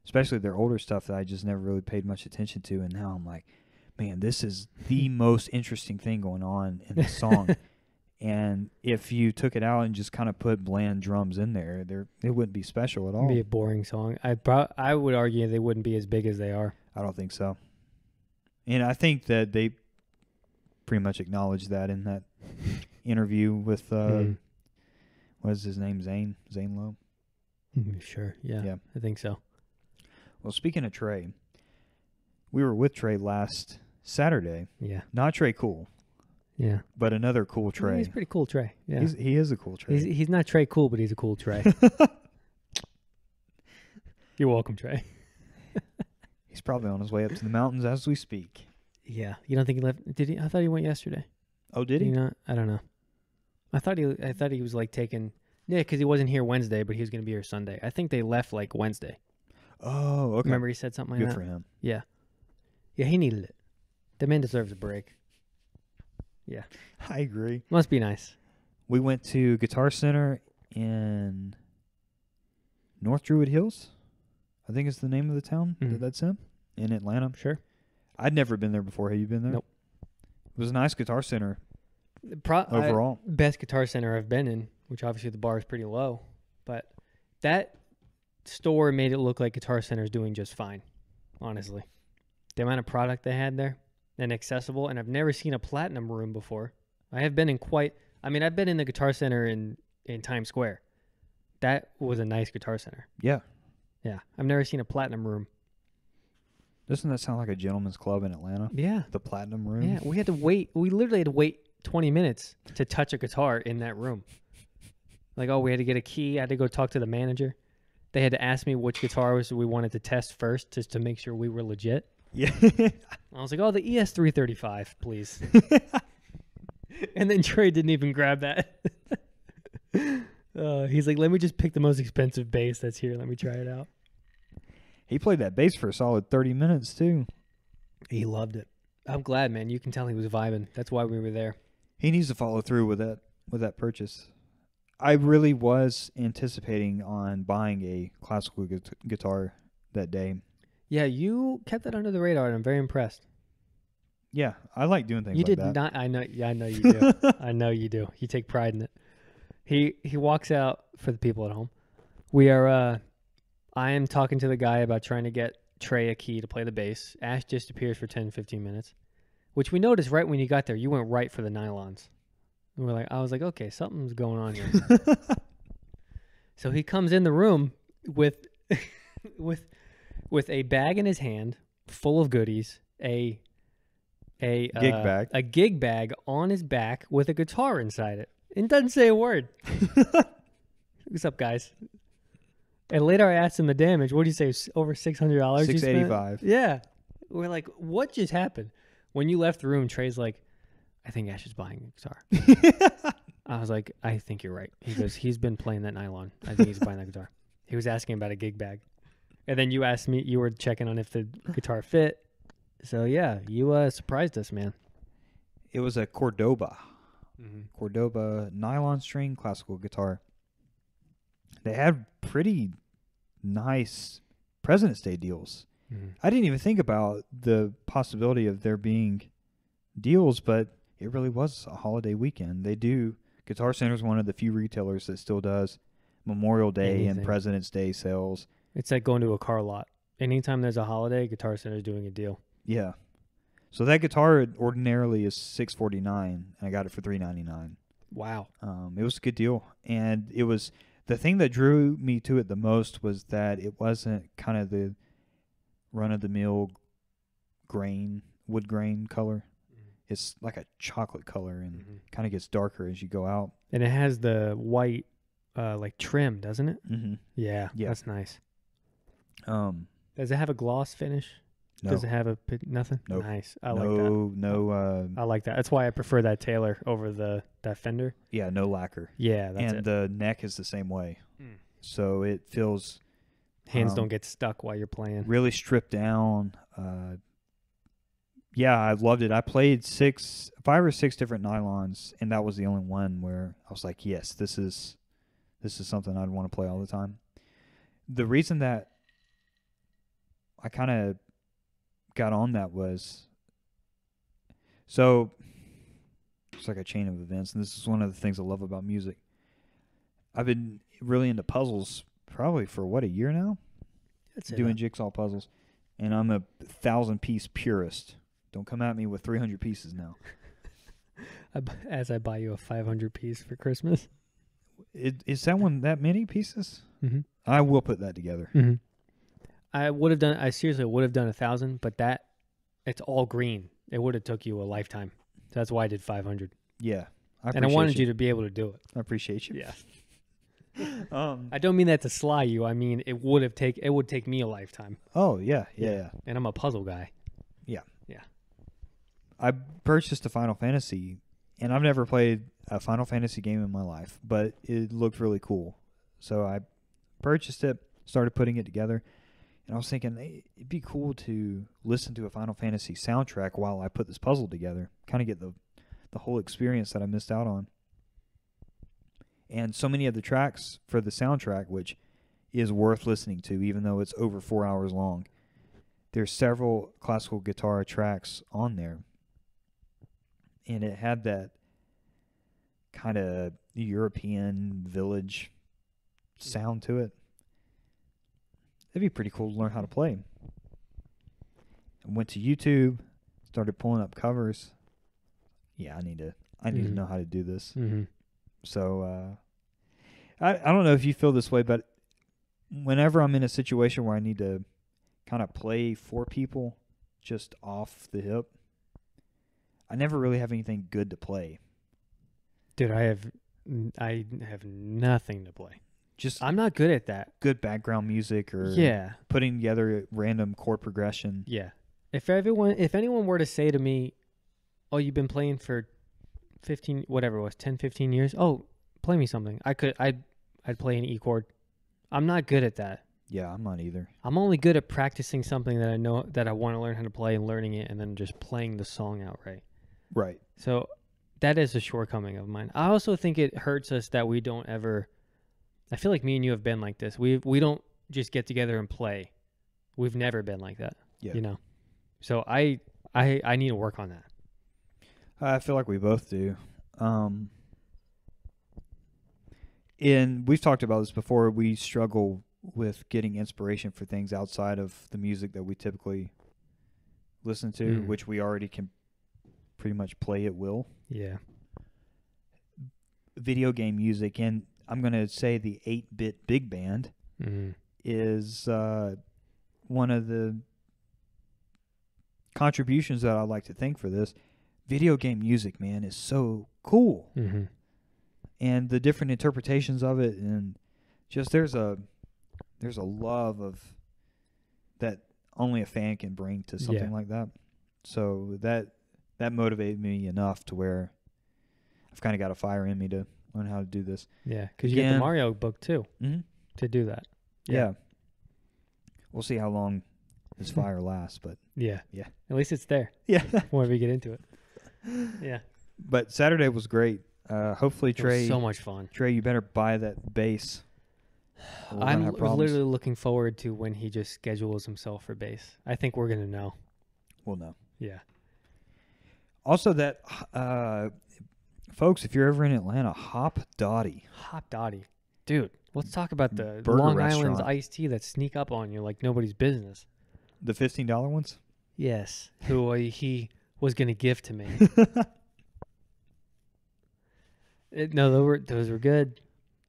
especially their older stuff that I just never really paid much attention to. And now I'm like, man, this is the most interesting thing going on in the song. And if you took it out and just kind of put bland drums in there, it wouldn't be special at all. It'd be a boring song. I would argue they wouldn't be as big as they are. I don't think so. And I think that they pretty much acknowledged that in that interview with, what is his name, Zane Lowe? Sure, yeah, I think so. Well, speaking of Trey, we were with Trey last Saturday. Yeah. Not Trey Cool. Yeah. But another cool Trey. Yeah, he's pretty cool Trey. Yeah. He is a cool Trey. He's not Trey Cool, but he's a cool Trey. You're welcome, Trey. He's probably on his way up to the mountains as we speak. Yeah. You don't think he left? Did he? I thought he went yesterday. Oh, did he? Not? I don't know. I thought he was like taking... Yeah, because he wasn't here Wednesday, but he was going to be here Sunday. I think they left like Wednesday. Oh, okay. Remember he said something like that? Good for him. Yeah. Yeah, he needed it. The man deserves a break. Yeah. I agree. Must be nice. We went to Guitar Center in North Druid Hills. I think it's the name of the town that's in Atlanta. Sure. I'd never been there before. Have you been there? Nope. It was a nice Guitar Center overall. Best Guitar Center I've been in, which obviously the bar is pretty low. But that store made it look like Guitar Center is doing just fine, honestly. The amount of product they had there and accessible, and I've never seen a platinum room before. I've been in the Guitar Center in Times Square. That was a nice Guitar Center. Yeah. Yeah. I've never seen a platinum room. Doesn't that sound like a gentleman's club in Atlanta? Yeah. The platinum room? Yeah. We literally had to wait 20 minutes to touch a guitar in that room. Like, we had to get a key. I had to go talk to the manager. They had to ask me which guitars we wanted to test first just to make sure we were legit. Yeah. I was like, the ES335, please. And then Trey didn't even grab that. He's like, let me just pick the most expensive bass that's here. Let me try it out. He played that bass for a solid 30 minutes, too. He loved it. I'm glad, man. You can tell he was vibing. That's why we were there. He needs to follow through with that purchase. I really was anticipating on buying a classical guitar that day. Yeah, you kept that under the radar, and I'm very impressed. Yeah, I like doing things like that. You did not. I know you do. I know you do. You take pride in it. He walks out for the people at home. We are. I am talking to the guy about trying to get Trey a key to play the bass. Ash just appears for 10, 15 minutes, which we noticed right when you got there. You went right for the nylons. And I was like, okay, something's going on here. So he comes in the room with a bag in his hand full of goodies, a gig bag on his back with a guitar inside it, and doesn't say a word. What's up, guys? And later I asked him the damage. What do you say? Over $600? $685. Yeah. We're like, what just happened? When you left the room, Trey's like, I think Ash is buying a guitar. I was like, I think you're right. He goes, he's been playing that nylon. I think he's buying that guitar. He was asking about a gig bag. And then you asked me, you were checking on if the guitar fit. So, yeah, you surprised us, man. It was a Cordoba. Mm-hmm. Cordoba nylon string classical guitar. They had pretty nice President's Day deals. Mm-hmm. I didn't even think about the possibility of there being deals, but it really was a holiday weekend. They do. Guitar Center is one of the few retailers that still does Memorial Day and President's Day sales. It's like going to a car lot. Anytime there's a holiday, Guitar Center is doing a deal. Yeah. So that guitar ordinarily is $649, and I got it for $399. Wow. It was a good deal, and it was the thing that drew me to it the most was that it wasn't kind of the run-of-the-mill wood grain color. It's like a chocolate color and kind of gets darker as you go out. And it has the white like trim, doesn't it? Mm-hmm. Yeah, that's nice. Does it have a gloss finish? No. Does it have nothing? Nope. Nice. I like that. No. I like that. That's why I prefer that Taylor over that Fender. Yeah, no lacquer. Yeah, that's and the neck is the same way. So it feels... Hands don't get stuck while you're playing. Really stripped down. Yeah, I loved it. I played 5 or 6 different nylons, and that was the only one where I was like, yes, this is something I'd want to play all the time. The reason that I kind of got on that was, so it's like a chain of events, and this is one of the things I love about music. I've been really into puzzles probably for, a year now? Doing jigsaw puzzles. And I'm a 1,000-piece purist. Don't come at me with 300 pieces now. As I buy you a 500-piece for Christmas. Is that one that many pieces? Mm-hmm. I will put that together. Mm-hmm. I seriously would have done 1,000, but it's all green. It would have took you a lifetime. So that's why I did 500. Yeah. I wanted you to be able to do it. I appreciate you. Yeah. I don't mean that to sly you. I mean it would take me a lifetime. Oh yeah. And I'm a puzzle guy. Yeah. Yeah. I purchased a Final Fantasy, and I've never played a Final Fantasy game in my life, but it looked really cool. So I purchased it, started putting it together, and I was thinking it'd be cool to listen to a Final Fantasy soundtrack while I put this puzzle together, kind of get the whole experience that I missed out on. And so many of the tracks for the soundtrack, which is worth listening to, even though it's over 4 hours long, there's several classical guitar tracks on there. And it had that kind of European village sound to it. It'd be pretty cool to learn how to play. I went to YouTube, started pulling up covers. Yeah, I need to know how to do this. Mm-hmm. So I don't know if you feel this way, but whenever I'm in a situation where I need to kind of play for people just off the hip, I never really have anything good to play. Dude, I have nothing to play. I'm not good at that. Good background music or putting together a random chord progression. Yeah. If anyone were to say to me, "Oh, you've been playing for 15 whatever it was, 10, 15 years. Oh, play me something." I'd play an E chord. I'm not good at that. Yeah, I'm not either. I'm only good at practicing something that I know that I want to learn how to play and learning it and then just playing the song outright. Right. So that is a shortcoming of mine. I also think it hurts us that we don't ever. I feel like me and you have been like this. We don't just get together and play. We've never been like that. Yeah. You know. So I need to work on that. I feel like we both do. And we've talked about this before. We struggle with getting inspiration for things outside of the music that we typically listen to, which we already can pretty much play at will. Yeah. Video game music, and I'm going to say the 8-bit big band is one of the contributions that I like to think for this. Video game music, man, is so cool. Mm-hmm. And the different interpretations of it, and just there's a love of that only a fan can bring to something like that. So that that motivated me enough to where I've kind of got a fire in me to learn how to do this. Yeah, because you get the Again- Mario book too Mm-hmm. to do that. Yeah. We'll see how long this fire lasts, but Yeah. Yeah. At least it's there yeah. whenever you get into it. Yeah. But Saturday was great. Hopefully, It was Trey, so much fun. you better buy that bass. or we're gonna I'm have problems. literally looking forward to when he just schedules himself for base. I think we're going to know. We'll know. Yeah. Also, that folks, if you're ever in Atlanta, Hop Dottie. Hop Dottie. Dude, let's talk about the Burger Long Island's restaurant. iced tea that sneak up on you like nobody's business. The $15 ones. Yes. Who he was going to give to me. No, those were good.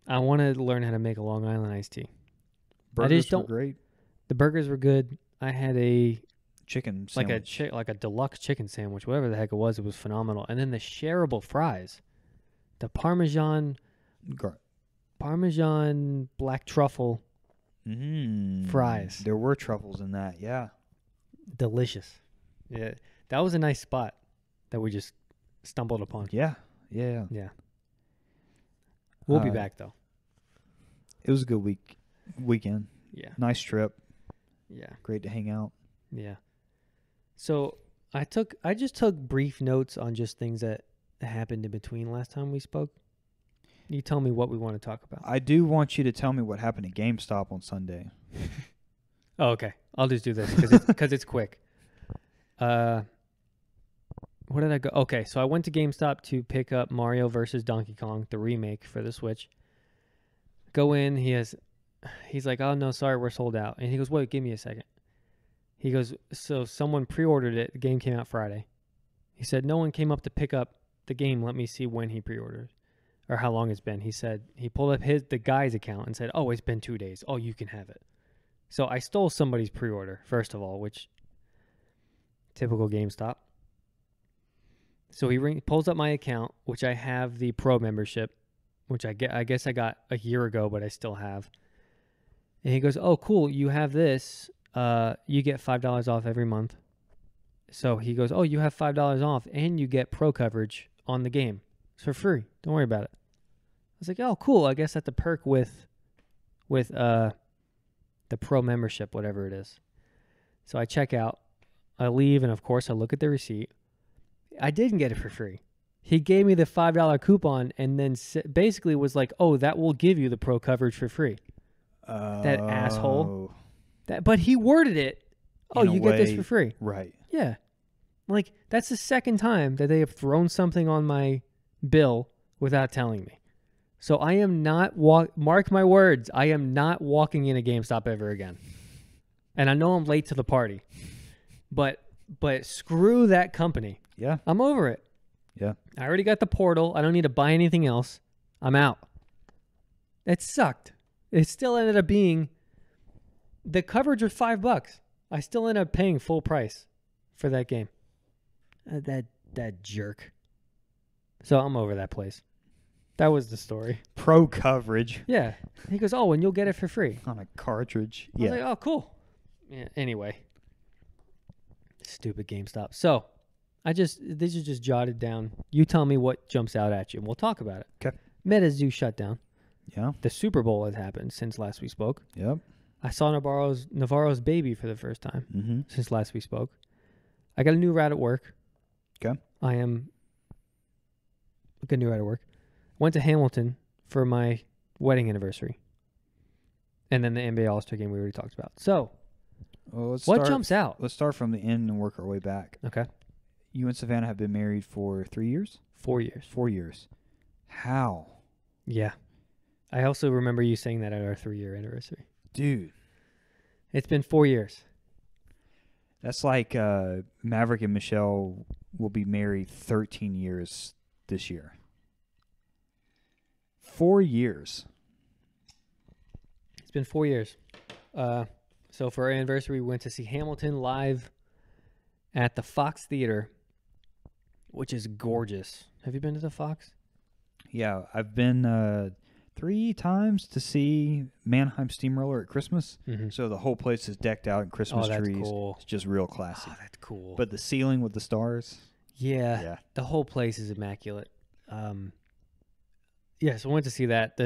I want to learn how to make a Long Island iced tea. Burgers don't- were great. The burgers were good. I had a Chicken like sandwich. a deluxe chicken sandwich, whatever the heck it was. It was phenomenal. And then the shareable fries, the Parmesan black truffle, fries. There were truffles in that. Yeah. delicious. Yeah, that was a nice spot that we just stumbled upon. Yeah. Yeah. Yeah. We'll be Uh, back though. It was a good weekend. Yeah. Nice trip. Yeah. Great to hang out. Yeah. So I just took brief notes on just things that happened in between last time we spoke. You tell me what we want to talk about. I do want you to tell me what happened at GameStop on Sunday. Oh, okay. I'll just do this because it's quick. Where did I go? Okay, so I went to GameStop to pick up Mario vs. Donkey Kong, the remake for the Switch. Go in, he's like, oh no, sorry, we're sold out. And he goes, wait, give me a second. He goes, so someone pre-ordered it. The game came out Friday. He said, no one came up to pick up the game. Let me see when he pre-ordered or how long it's been. He said, he pulled up the guy's account and said, oh, it's been 2 days. Oh, you can have it. So I stole somebody's pre-order, first of all, which typical GameStop. So he pulls up my account, which I have the Pro membership, which I guess I got a year ago, but I still have. And he goes, oh, cool, you have this. You get $5 off every month. So he goes, oh, you have $5 off, and you get Pro coverage on the game. It's for free. Don't worry about it. I was like, oh, cool. I guess that's a perk with the Pro membership, whatever it is. So I check out. I leave, and of course, I look at the receipt. I didn't get it for free. He gave me the $5 coupon and then basically was like, oh, that will give you the Pro coverage for free. That asshole. But he worded it, oh, you get this for free. Right. Yeah. Like, that's the second time that they have thrown something on my bill without telling me. So I am not, mark my words, I am not walking in a GameStop ever again. And I know I'm late to the party. But screw that company. Yeah. I'm over it. Yeah. I already got the portal. I don't need to buy anything else. I'm out. It sucked. It still ended up being the coverage was $5. I still ended up paying full price for that game. That jerk. So I'm over that place. That was the story. Pro coverage Yeah. He goes, oh, and you'll get it for free. on a cartridge. I was like, oh, cool. Yeah. Anyway. Stupid GameStop. So these are just jotted down. You tell me what jumps out at you, and we'll talk about it. Okay. MetaZoo shut down. Yeah. The Super Bowl has happened since last we spoke. Yep. I saw Navarro's baby for the first time Mm-hmm. since last we spoke. I got a new route at work. Okay. I got a new route at work. Went to Hamilton for my wedding anniversary. And then the NBA All-Star game we already talked about. So, Well, what jumps out? Let's start from the end and work our way back. Okay. You and Savannah have been married for 3 years? 4 years. 4 years. How? Yeah. I also remember you saying that at our 3-year anniversary. Dude. It's been 4 years. That's like Maverick and Michelle will be married 13 years this year. 4 years. It's been 4 years. So for our anniversary, we went to see Hamilton live at the Fox Theater, which is gorgeous. Have you been to the Fox? Yeah, I've been 3 times to see Mannheim Steamroller at Christmas. Mm-hmm. So the whole place is decked out in Christmas Oh, that's trees. cool. It's just real classy. Oh, that's cool. But the ceiling with the stars. Yeah, Yeah. the whole place is immaculate. Yeah, so I went to see that.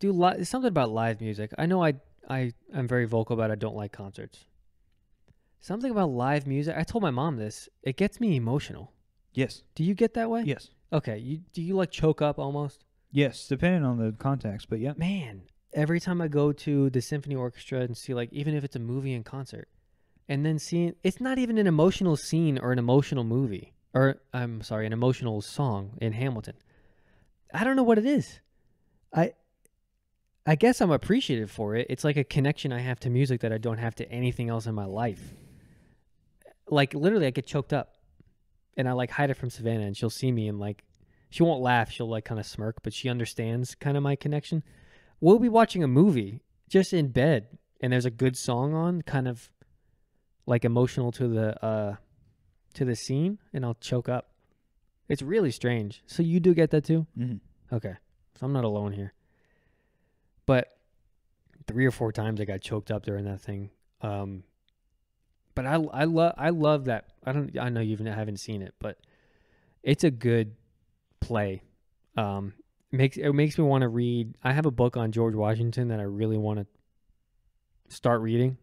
Something about live music. I know I'm very vocal about I don't like concerts. Something about live music. I told my mom this. It gets me emotional. Yes. Do you get that way? Yes. Okay. Do you like choke up almost? Yes, depending on the context, but yeah. Man, every time I go to the symphony orchestra and see, like, even if it's a movie and concert, and then seeing, it's not even an emotional scene or an emotional movie, or I'm sorry, an emotional song in Hamilton. I don't know what it is. I guess I'm appreciative for it. It's like a connection I have to music that I don't have to anything else in my life. Like, literally, I get choked up, and I like hide it from Savannah, and she'll see me and like, she won't laugh. She'll like kind of smirk, but she understands kind of my connection. We'll be watching a movie just in bed, and there's a good song on, kind of like emotional to the scene, and I'll choke up. It's really strange. So you do get that too? Mm-hmm. Okay, so I'm not alone here. But 3 or 4 times I got choked up during that thing. But I love that. I know you haven't seen it, but it's a good play. It makes me want to read. I have a book on George Washington that I really want to start reading,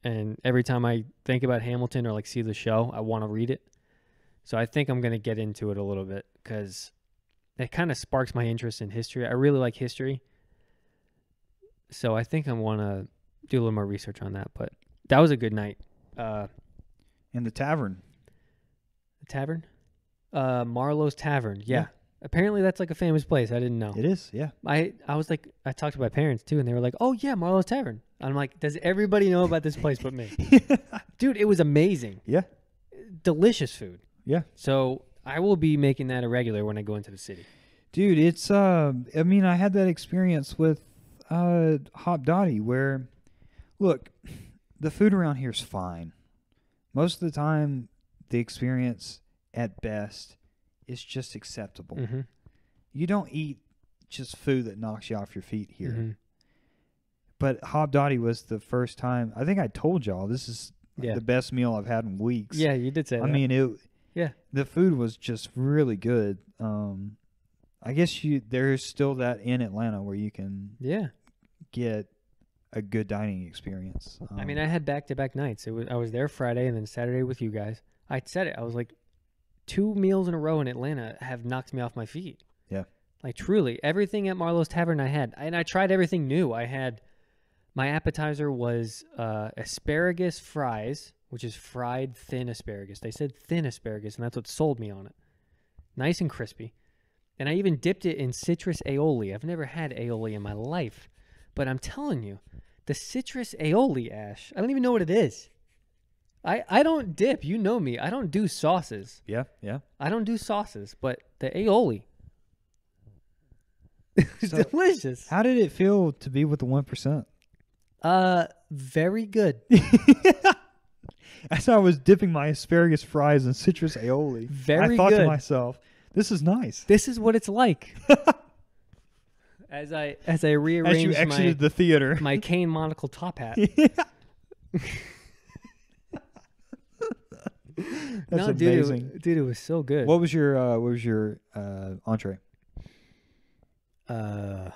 and every time I think about Hamilton or like see the show, I want to read it. So I think I'm going to get into it a little bit because it kind of sparks my interest in history. I really like history, so I think I want to do a little more research on that. But that was a good night. In the tavern. The tavern? Marlowe's Tavern. Yeah. Apparently that's like a famous place. I didn't know. It is, yeah. I was like, I talked to my parents too, and they were like, "Oh yeah, Marlowe's Tavern." I'm like, does everybody know about this place but me? Dude, it was amazing. Yeah. Delicious food. Yeah. So I will be making that a regular when I go into the city. Dude, it's I mean, I had that experience with Hop Dottie where, look, the food around here is fine. Most of the time, the experience at best is just acceptable. Mm-hmm. You don't eat just food that knocks you off your feet here. Mm-hmm. But Hop Dottie was the first time. I think I told y'all this is the best meal I've had in weeks. Yeah, you did say that. I mean, yeah, the food was just really good. I guess there's still that in Atlanta where you can get a good dining experience. I mean, I had back-to-back nights. I was there Friday and then Saturday with you guys. I said it. I was like, 2 meals in a row in Atlanta have knocked me off my feet. Yeah. Like, truly. Everything at Marlowe's Tavern I had. And I tried everything new. My appetizer was asparagus fries, which is fried thin asparagus. They said thin asparagus, and that's what sold me on it. Nice and crispy. And I even dipped it in citrus aioli. I've never had aioli in my life. But I'm telling you, the citrus aioli, Ash, I don't even know what it is. I don't dip. You know me. I don't do sauces. Yeah. I don't do sauces, but the aioli is delicious. How did it feel to be with the 1%? Very good. As I was dipping my asparagus fries in citrus aioli, I thought to myself, this is nice. This is what it's like. As I rearranged as you exited the theater, my cane monocle top hat. That's amazing. Dude, it was so good. What was your entree? Good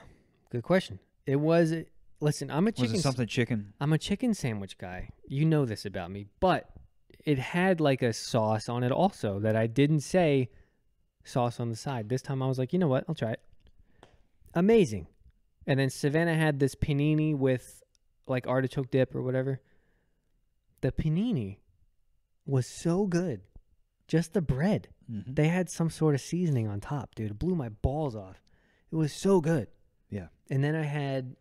question. It was. Listen, I'm a chicken. Was it something chicken? I'm a chicken sandwich guy. You know this about me, but it had like a sauce on it also that I didn't say sauce on the side. This time I was like, you know what? I'll try it. Amazing. And then Savannah had this panini with like artichoke dip or whatever. The panini was so good. Just the bread. Mm-hmm. They had some sort of seasoning on top, dude. It blew my balls off. It was so good. Yeah. And then I had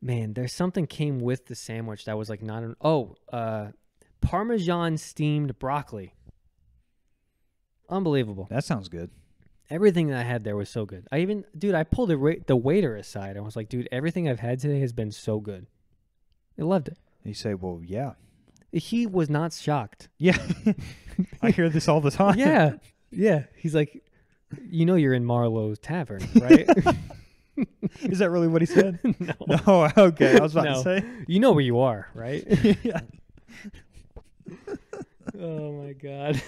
there's something came with the sandwich that was like not an Parmesan steamed broccoli. Unbelievable. That sounds good. Everything that I had there was so good. I pulled the waiter aside. I was like, dude, everything I've had today has been so good. I loved it. You say, well, yeah. He was not shocked. Yeah. I hear this all the time. Yeah. Yeah. He's like, you know you're in Marlowe's Tavern, right? Is that really what he said? No. No, okay. I was about to say. You know where you are, right? Yeah. Oh my god.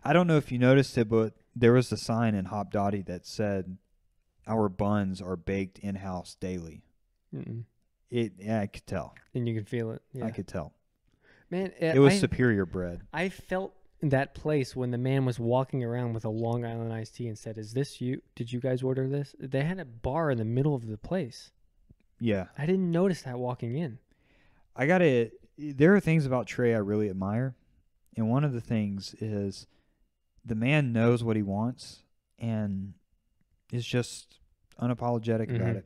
I don't know if you noticed it, but there was a sign in Hop Dottie that said, "Our buns are baked in-house daily." Mm-mm. Yeah, I could tell. And you can feel it. I Yeah. could tell. Man, It was superior bread. I felt that place when the man was walking around with a Long Island iced tea and said, "Is this you? Did you guys order this?" They had a bar in the middle of the place. Yeah. I didn't notice that walking in. There are things about Trey I really admire. And one of the things is the man knows what he wants and is just unapologetic about it.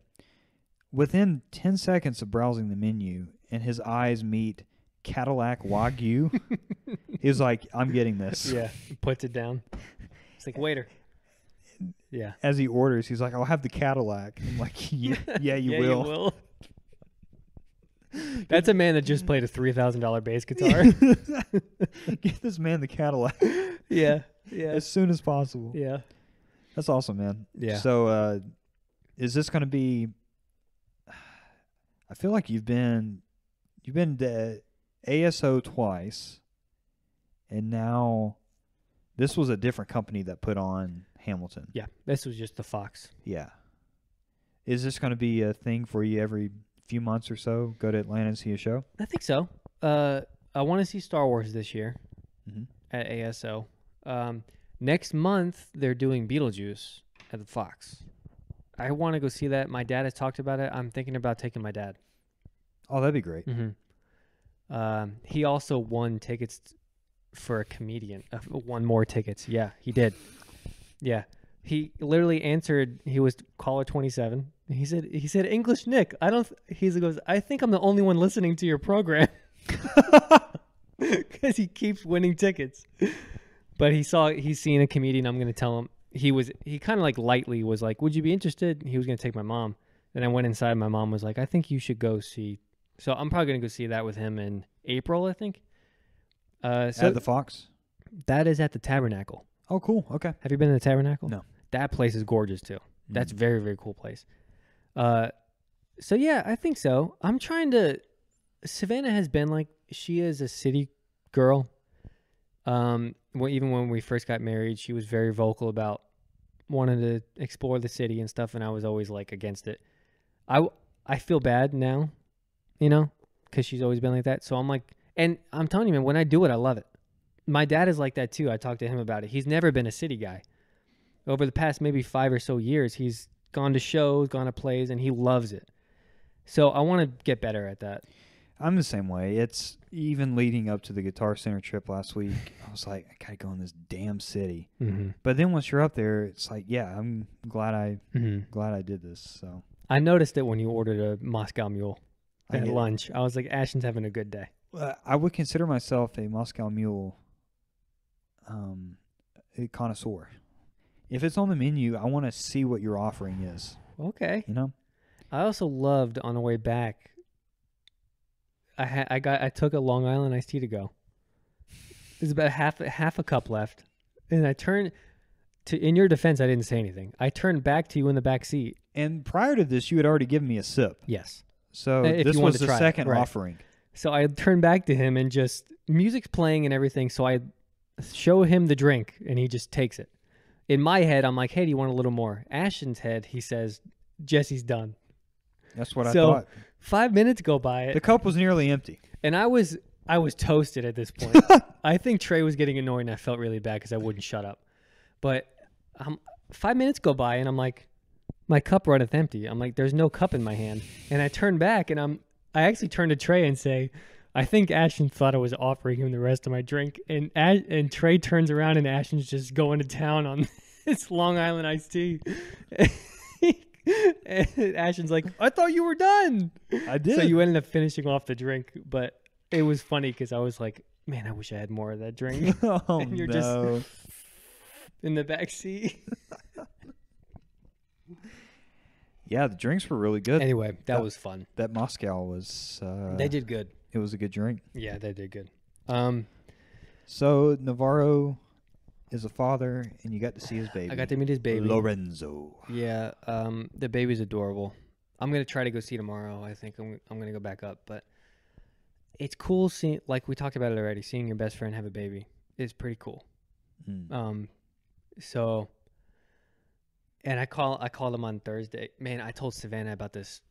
Within 10 seconds of browsing the menu and his eyes meet Cadillac Wagyu, he was like, I'm getting this. Yeah. He puts it down. It's like, waiter. Yeah. As he orders, he's like, I'll have the Cadillac. I'm like, yeah, you will. You will. That's a man that just played a $3,000 bass guitar. Get this man the Cadillac. Yeah. As soon as possible. Yeah. That's awesome, man. Yeah. So, is this going to be? I feel like you've been to ASO twice, and now this was a different company that put on Hamilton. Yeah. This was just the Fox. Yeah. Is this going to be a thing for you every few months or so? Go to Atlanta and see a show? I think so. I want to see Star Wars this year Mm-hmm. at ASO. Next month, they're doing Beetlejuice at the Fox. I want to go see that. My dad has talked about it. I'm thinking about taking my dad. Oh, that'd be great. Mm-hmm. He also won tickets for a comedian. Won more tickets. Yeah, he did. Yeah. He literally answered. He was caller 27. He said, English Nick. He goes, I think I'm the only one listening to your program. Because he keeps winning tickets. But he's seen a comedian. I'm going to tell him. He kind of like lightly was like, would you be interested? He was going to take my mom. Then I went inside. My mom was like, I think you should go see. So I'm probably going to go see that with him in April, I think. So At the Fox? that is at the Tabernacle. Oh, cool. Okay. Have you been to the Tabernacle? No. That place is gorgeous too. That's a very, very cool place. So yeah, I think so. I'm trying to. Savannah has been like, she is a city girl. Even when we first got married, she was very vocal about wanting to explore the city and stuff, and I was always like against it. I feel bad now, because she's always been like that. So I'm like, and I'm telling you, man, when I do it, I love it. My dad is like that too. I talked to him about it. He's never been a city guy. Over the past maybe 5 or so years, he's gone to shows, gone to plays, and he loves it. So I want to get better at that. I'm the same way. It's even leading up to the Guitar Center trip last week. I was like, I gotta go in this damn city. Mm-hmm. But then once you're up there, it's like, yeah, I'm glad I Mm-hmm. did this. So I noticed it when you ordered a Moscow Mule at lunch. I was like, Ashton's having a good day. I would consider myself a Moscow Mule a connoisseur. If it's on the menu, I want to see what your offering is. Okay. I also loved on the way back. I took a Long Island iced tea to go. There's about half a cup left, and I turned to. In your defense, I didn't say anything. I turned back to you in the back seat. And prior to this, you had already given me a sip. Yes. So If this you wanted was to the try it, second right. offering. So I turned back to him and just music's playing and everything. So I show him the drink, and he just takes it. In my head, I'm like, hey, do you want a little more? Ashton's head, he says, Jesse's done. That's what I thought. 5 minutes go by. The cup was nearly empty. And I was toasted at this point. I think Trey was getting annoyed, and I felt really bad because I wouldn't shut up. But 5 minutes go by, and I'm like, my cup runneth empty. I'm like, there's no cup in my hand. And I turn back, and I actually turn to Trey and say, I think Ashton thought I was offering him the rest of my drink. And Trey turns around, and Ashton's just going to town on this Long Island iced tea. And Ashton's like, I thought you were done. I did. So you ended up finishing off the drink, but it was funny because I was like, man, I wish I had more of that drink. Oh, and you're no. just in the back seat. Yeah, the drinks were really good. Anyway, that was fun. That Moscow was... they did good. It was a good drink. Yeah, they did good. So Navarro is a father, and you got to see his baby. I got to meet his baby. Lorenzo. Yeah, the baby's adorable. I'm going to try to go see tomorrow. I think I'm going to go back up, but it's cool seeing, like we talked about it already, seeing your best friend have a baby is pretty cool. So, and I called him on Thursday. Man, I told Savannah about this.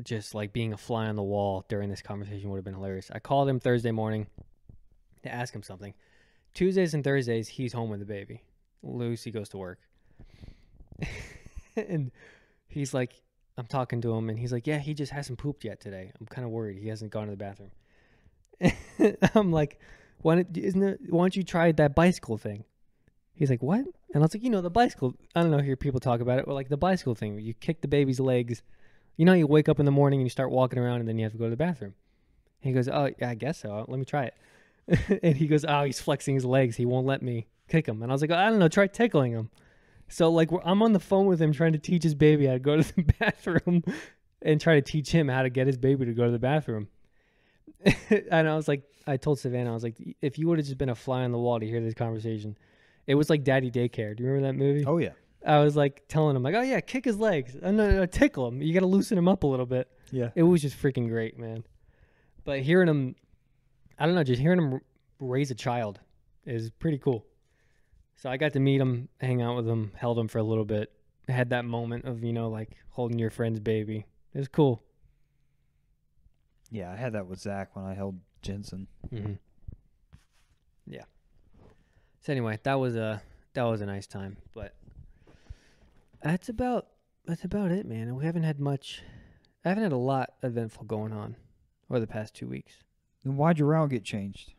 Just like being a fly on the wall during this conversation would have been hilarious. I called him Thursday morning to ask him something. Tuesdays and Thursdays, he's home with the baby. Lucy goes to work. And he's like, I'm talking to him, and he's like, yeah, he just hasn't pooped yet today. I'm kind of worried. He hasn't gone to the bathroom. I'm like, why don't you try that bicycle thing? He's like, what? And I was like, the bicycle. I don't know, hear people talk about it, but like the bicycle thing where you kick the baby's legs. You wake up in the morning and you start walking around and then you have to go to the bathroom. And he goes, oh, yeah, I guess so. Let me try it. And he goes, oh, he's flexing his legs. He won't let me kick him. And I was like, I don't know, try tickling him. So like I'm on the phone with him trying to teach his baby how to go to the bathroom and try to teach him how to get his baby to go to the bathroom. And I was like, I told Savannah, I was like, if you would have just been a fly on the wall to hear this conversation, it was like Daddy Daycare. Do you remember that movie? Oh, yeah. I was like telling him, like, oh, yeah, kick his legs. No, tickle him. You got to loosen him up a little bit. Yeah. It was just freaking great, man. But hearing him, I don't know, just hearing him raise a child is pretty cool. So I got to meet him, hang out with him, held him for a little bit. I had that moment of, like holding your friend's baby. It was cool. Yeah, I had that with Zach when I held Jensen. Mm-hmm. Yeah. So anyway, that was a nice time, but that's about it, man. We haven't had much. I haven't had a lot eventful going on over the past 2 weeks. Then why'd your route get changed?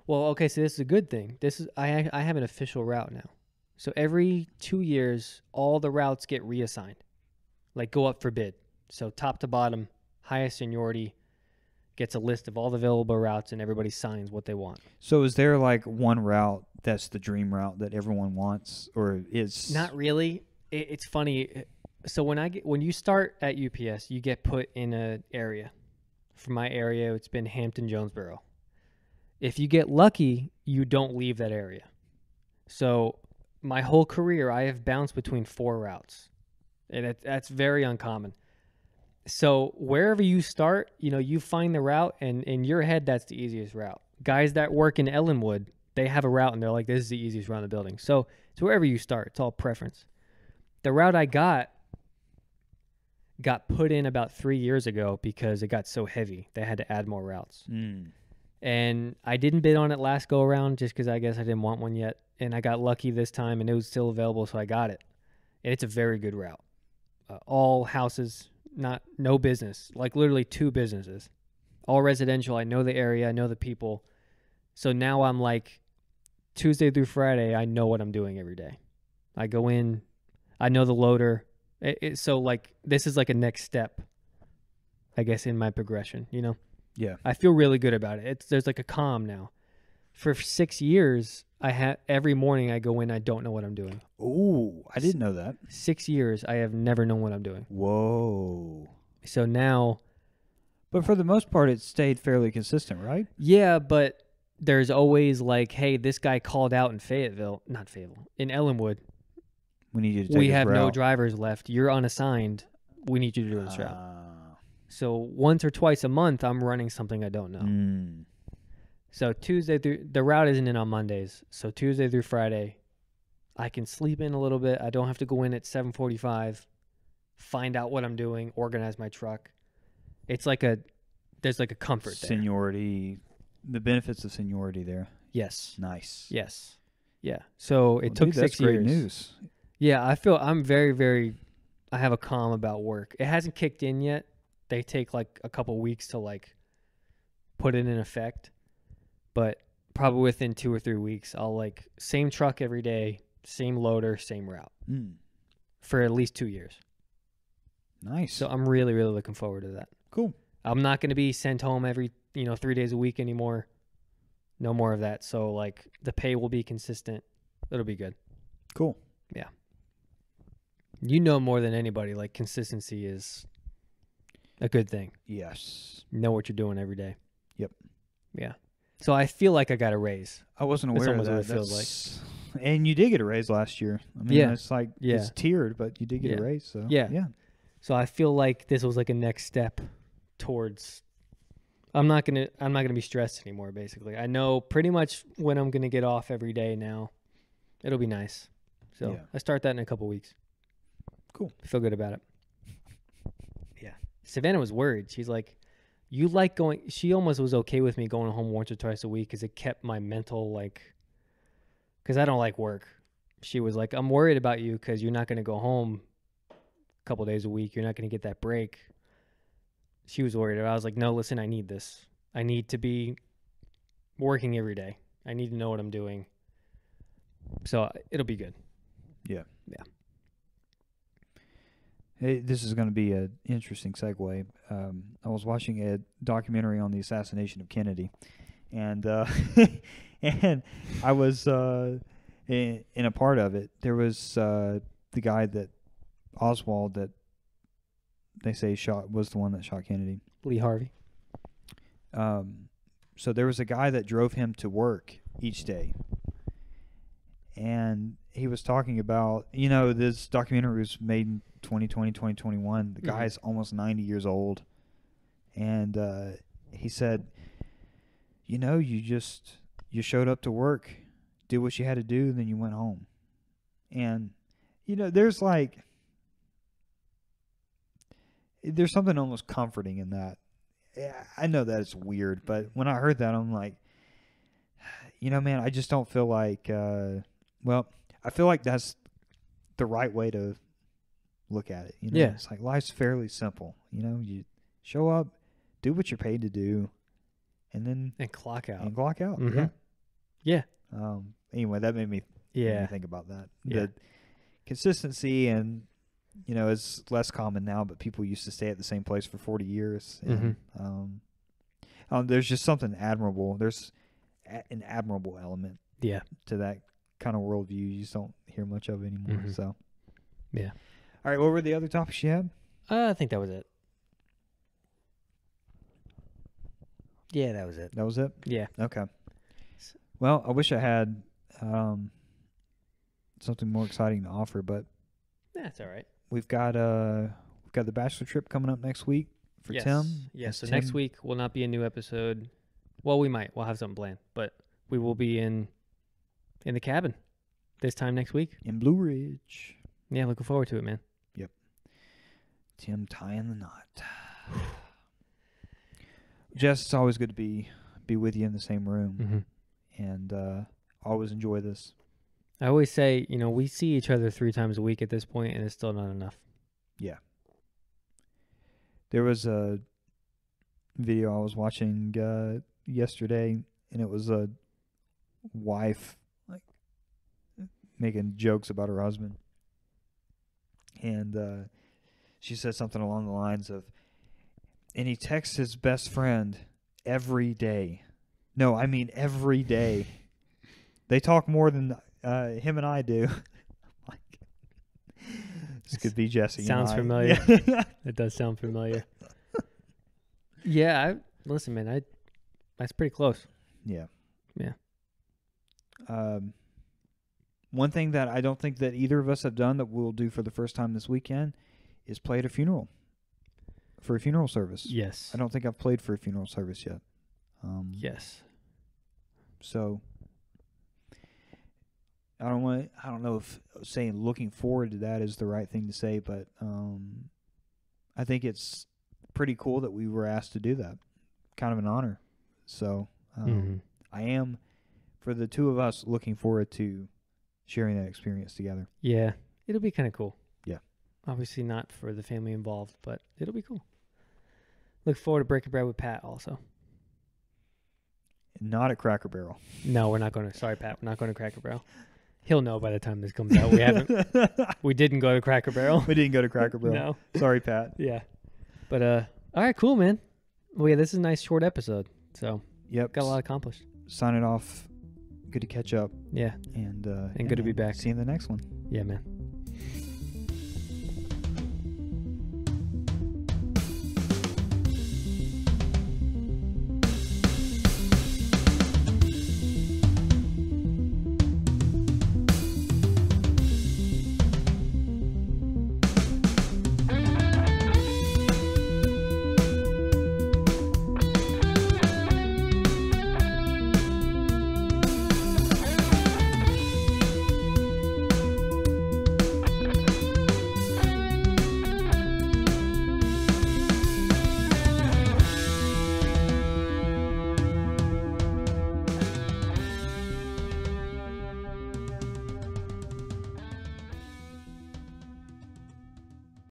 Well, okay, so this is a good thing. I have an official route now. So every 2 years, all the routes get reassigned, like go up for bid. So top to bottom, highest seniority gets a list of all the available routes, and everybody signs what they want. So is there like one route that's the dream route that everyone wants, or is not really? It's funny. So when you start at UPS, you get put in an area. For my area, it's been Hampton, Jonesboro. If you get lucky, you don't leave that area. So my whole career, I have bounced between 4 routes, and that's very uncommon. So wherever you start, you find the route, and in your head, that's the easiest route. Guys that work in Ellenwood, they have a route, and they're like, this is the easiest route in the building. So it's wherever you start. It's all preference. The route I got put in about 3 years ago because it got so heavy. They had to add more routes. And I didn't bid on it last go around just because I guess I didn't want one yet. And I got lucky this time, and it was still available, so I got it. And it's a very good route. All houses, no business, like literally 2 businesses. All residential. I know the area. I know the people. So now I'm like, Tuesday through Friday, I know what I'm doing every day. I go in. I know the loader. So like this is like a next step, I guess, in my progression, Yeah. I feel really good about it. There's like a calm now. For 6 years, every morning I go in, I don't know what I'm doing. Oh, I didn't know that. 6 years, I have never known what I'm doing. Whoa. So now. But for the most part, it stayed fairly consistent, right? Yeah, but there's always like, hey, this guy called out in in Ellenwood. We have no drivers left. You're unassigned. We need you to do this route. So once or twice a month, I'm running something I don't know. So the route isn't in on Mondays. So Tuesday through Friday, I can sleep in a little bit. I don't have to go in at 7:45, find out what I'm doing, organize my truck. It's like there's like a comfort there. Seniority, the benefits of seniority there. Yes. Nice. Yes. Yeah. So it took 6 years. That's great news. Yeah, I'm very, very, I have a calm about work. It hasn't kicked in yet. They take like a couple weeks to like put it in effect, but probably within 2 or 3 weeks, I'll like same truck every day, same loader, same route for at least 2 years. Nice. So I'm really, really looking forward to that. Cool. I'm not going to be sent home every, 3 days a week anymore. No more of that. So like the pay will be consistent. It'll be good. Cool. Yeah. More than anybody, like consistency is a good thing. Yes. Know what you're doing every day. Yep. Yeah. So I feel like I got a raise. I wasn't aware of that. That's almost what it feels like. And you did get a raise last year. I mean, it's like it's tiered, but you did get a raise. So yeah. So I feel like this was like a next step towards I'm not gonna be stressed anymore. Basically, I know pretty much when I'm gonna get off every day now. It'll be nice. So Yeah. I start that in a couple weeks. Cool. I feel good about it. Yeah. Savannah was worried. She's like, "You like going?" She almost was okay with me going home once or twice a week because it kept my mental because I don't like work. She was like, "I'm worried about you because you're not gonna go home a couple days a week. You're not gonna get that break." She was worried. I was like, "No, listen, I need this. I need to be working every day. I need to know what I'm doing. So it'll be good." Yeah. Yeah. Hey, this is going to be an interesting segue. I was watching a documentary on the assassination of Kennedy, and and I was in a part of it. There was the guy that Oswald that they say was the one that shot Kennedy. Lee Harvey. So there was a guy that drove him to work each day. And he was talking about, this documentary was made in 2020, 2021. The guy's almost 90 years old. And he said, you showed up to work, did what you had to do, and then you went home. And, there's something almost comforting in that. I know that it's weird, but when I heard that, I'm like, man, I just don't feel like, I feel like that's the right way to look at it. Yeah. It's like life's fairly simple. You show up, do what you're paid to do, and clock out. Mm-hmm. Yeah. Yeah. Anyway, that made me think about that. Yeah. The consistency and, is less common now, but people used to stay at the same place for 40 years. And, there's just something admirable. There's an admirable element to that kind of worldview. You just don't hear much of anymore. So, yeah. All right, what were the other topics you had? I think that was it. Yeah, that was it. That was it? Yeah. Okay. Well, I wish I had something more exciting to offer, but that's all right. We've got the bachelor trip coming up next week for Tim. Yes. So next week will not be a new episode. Well, we might. We'll have something planned, but we will be in the cabin this time next week in Blue Ridge. Yeah, looking forward to it, man. Yep. Tim tying the knot. Jess, it's always good to be with you in the same room, and always enjoy this. I always say, we see each other 3 times a week at this point, and it's still not enough. Yeah. There was a video I was watching yesterday, and it was a wife making jokes about her husband, and she said something along the lines of, and he texts his best friend every day. No, I mean every day. They talk more than him and I do. This could be Jesse. Sounds familiar. It does sound familiar. Yeah, listen, man. That's pretty close. Yeah. Yeah. One thing that I don't think that either of us have done that we'll do for the first time this weekend is play at a funeral. For a funeral service. Yes. I don't think I've played for a funeral service yet. Yes. So I don't know if saying looking forward to that is the right thing to say, but I think it's pretty cool that we were asked to do that. Kind of an honor. So I am, for the two of us, looking forward to sharing that experience together. Yeah. It'll be kind of cool. Yeah. Obviously not for the family involved, but it'll be cool. Look forward to breaking bread with Pat also. Not at Cracker Barrel. No, we're not going to. Sorry, Pat. We're not going to Cracker Barrel. He'll know by the time this comes out. We didn't go to Cracker Barrel. We didn't go to Cracker Barrel. No. Sorry, Pat. Yeah. But, all right, cool, man. Well, yeah, this is a nice short episode. So, yep. Got a lot accomplished. Signing off. Good to catch up. Yeah. And good to be back. See you in the next one. Yeah, man.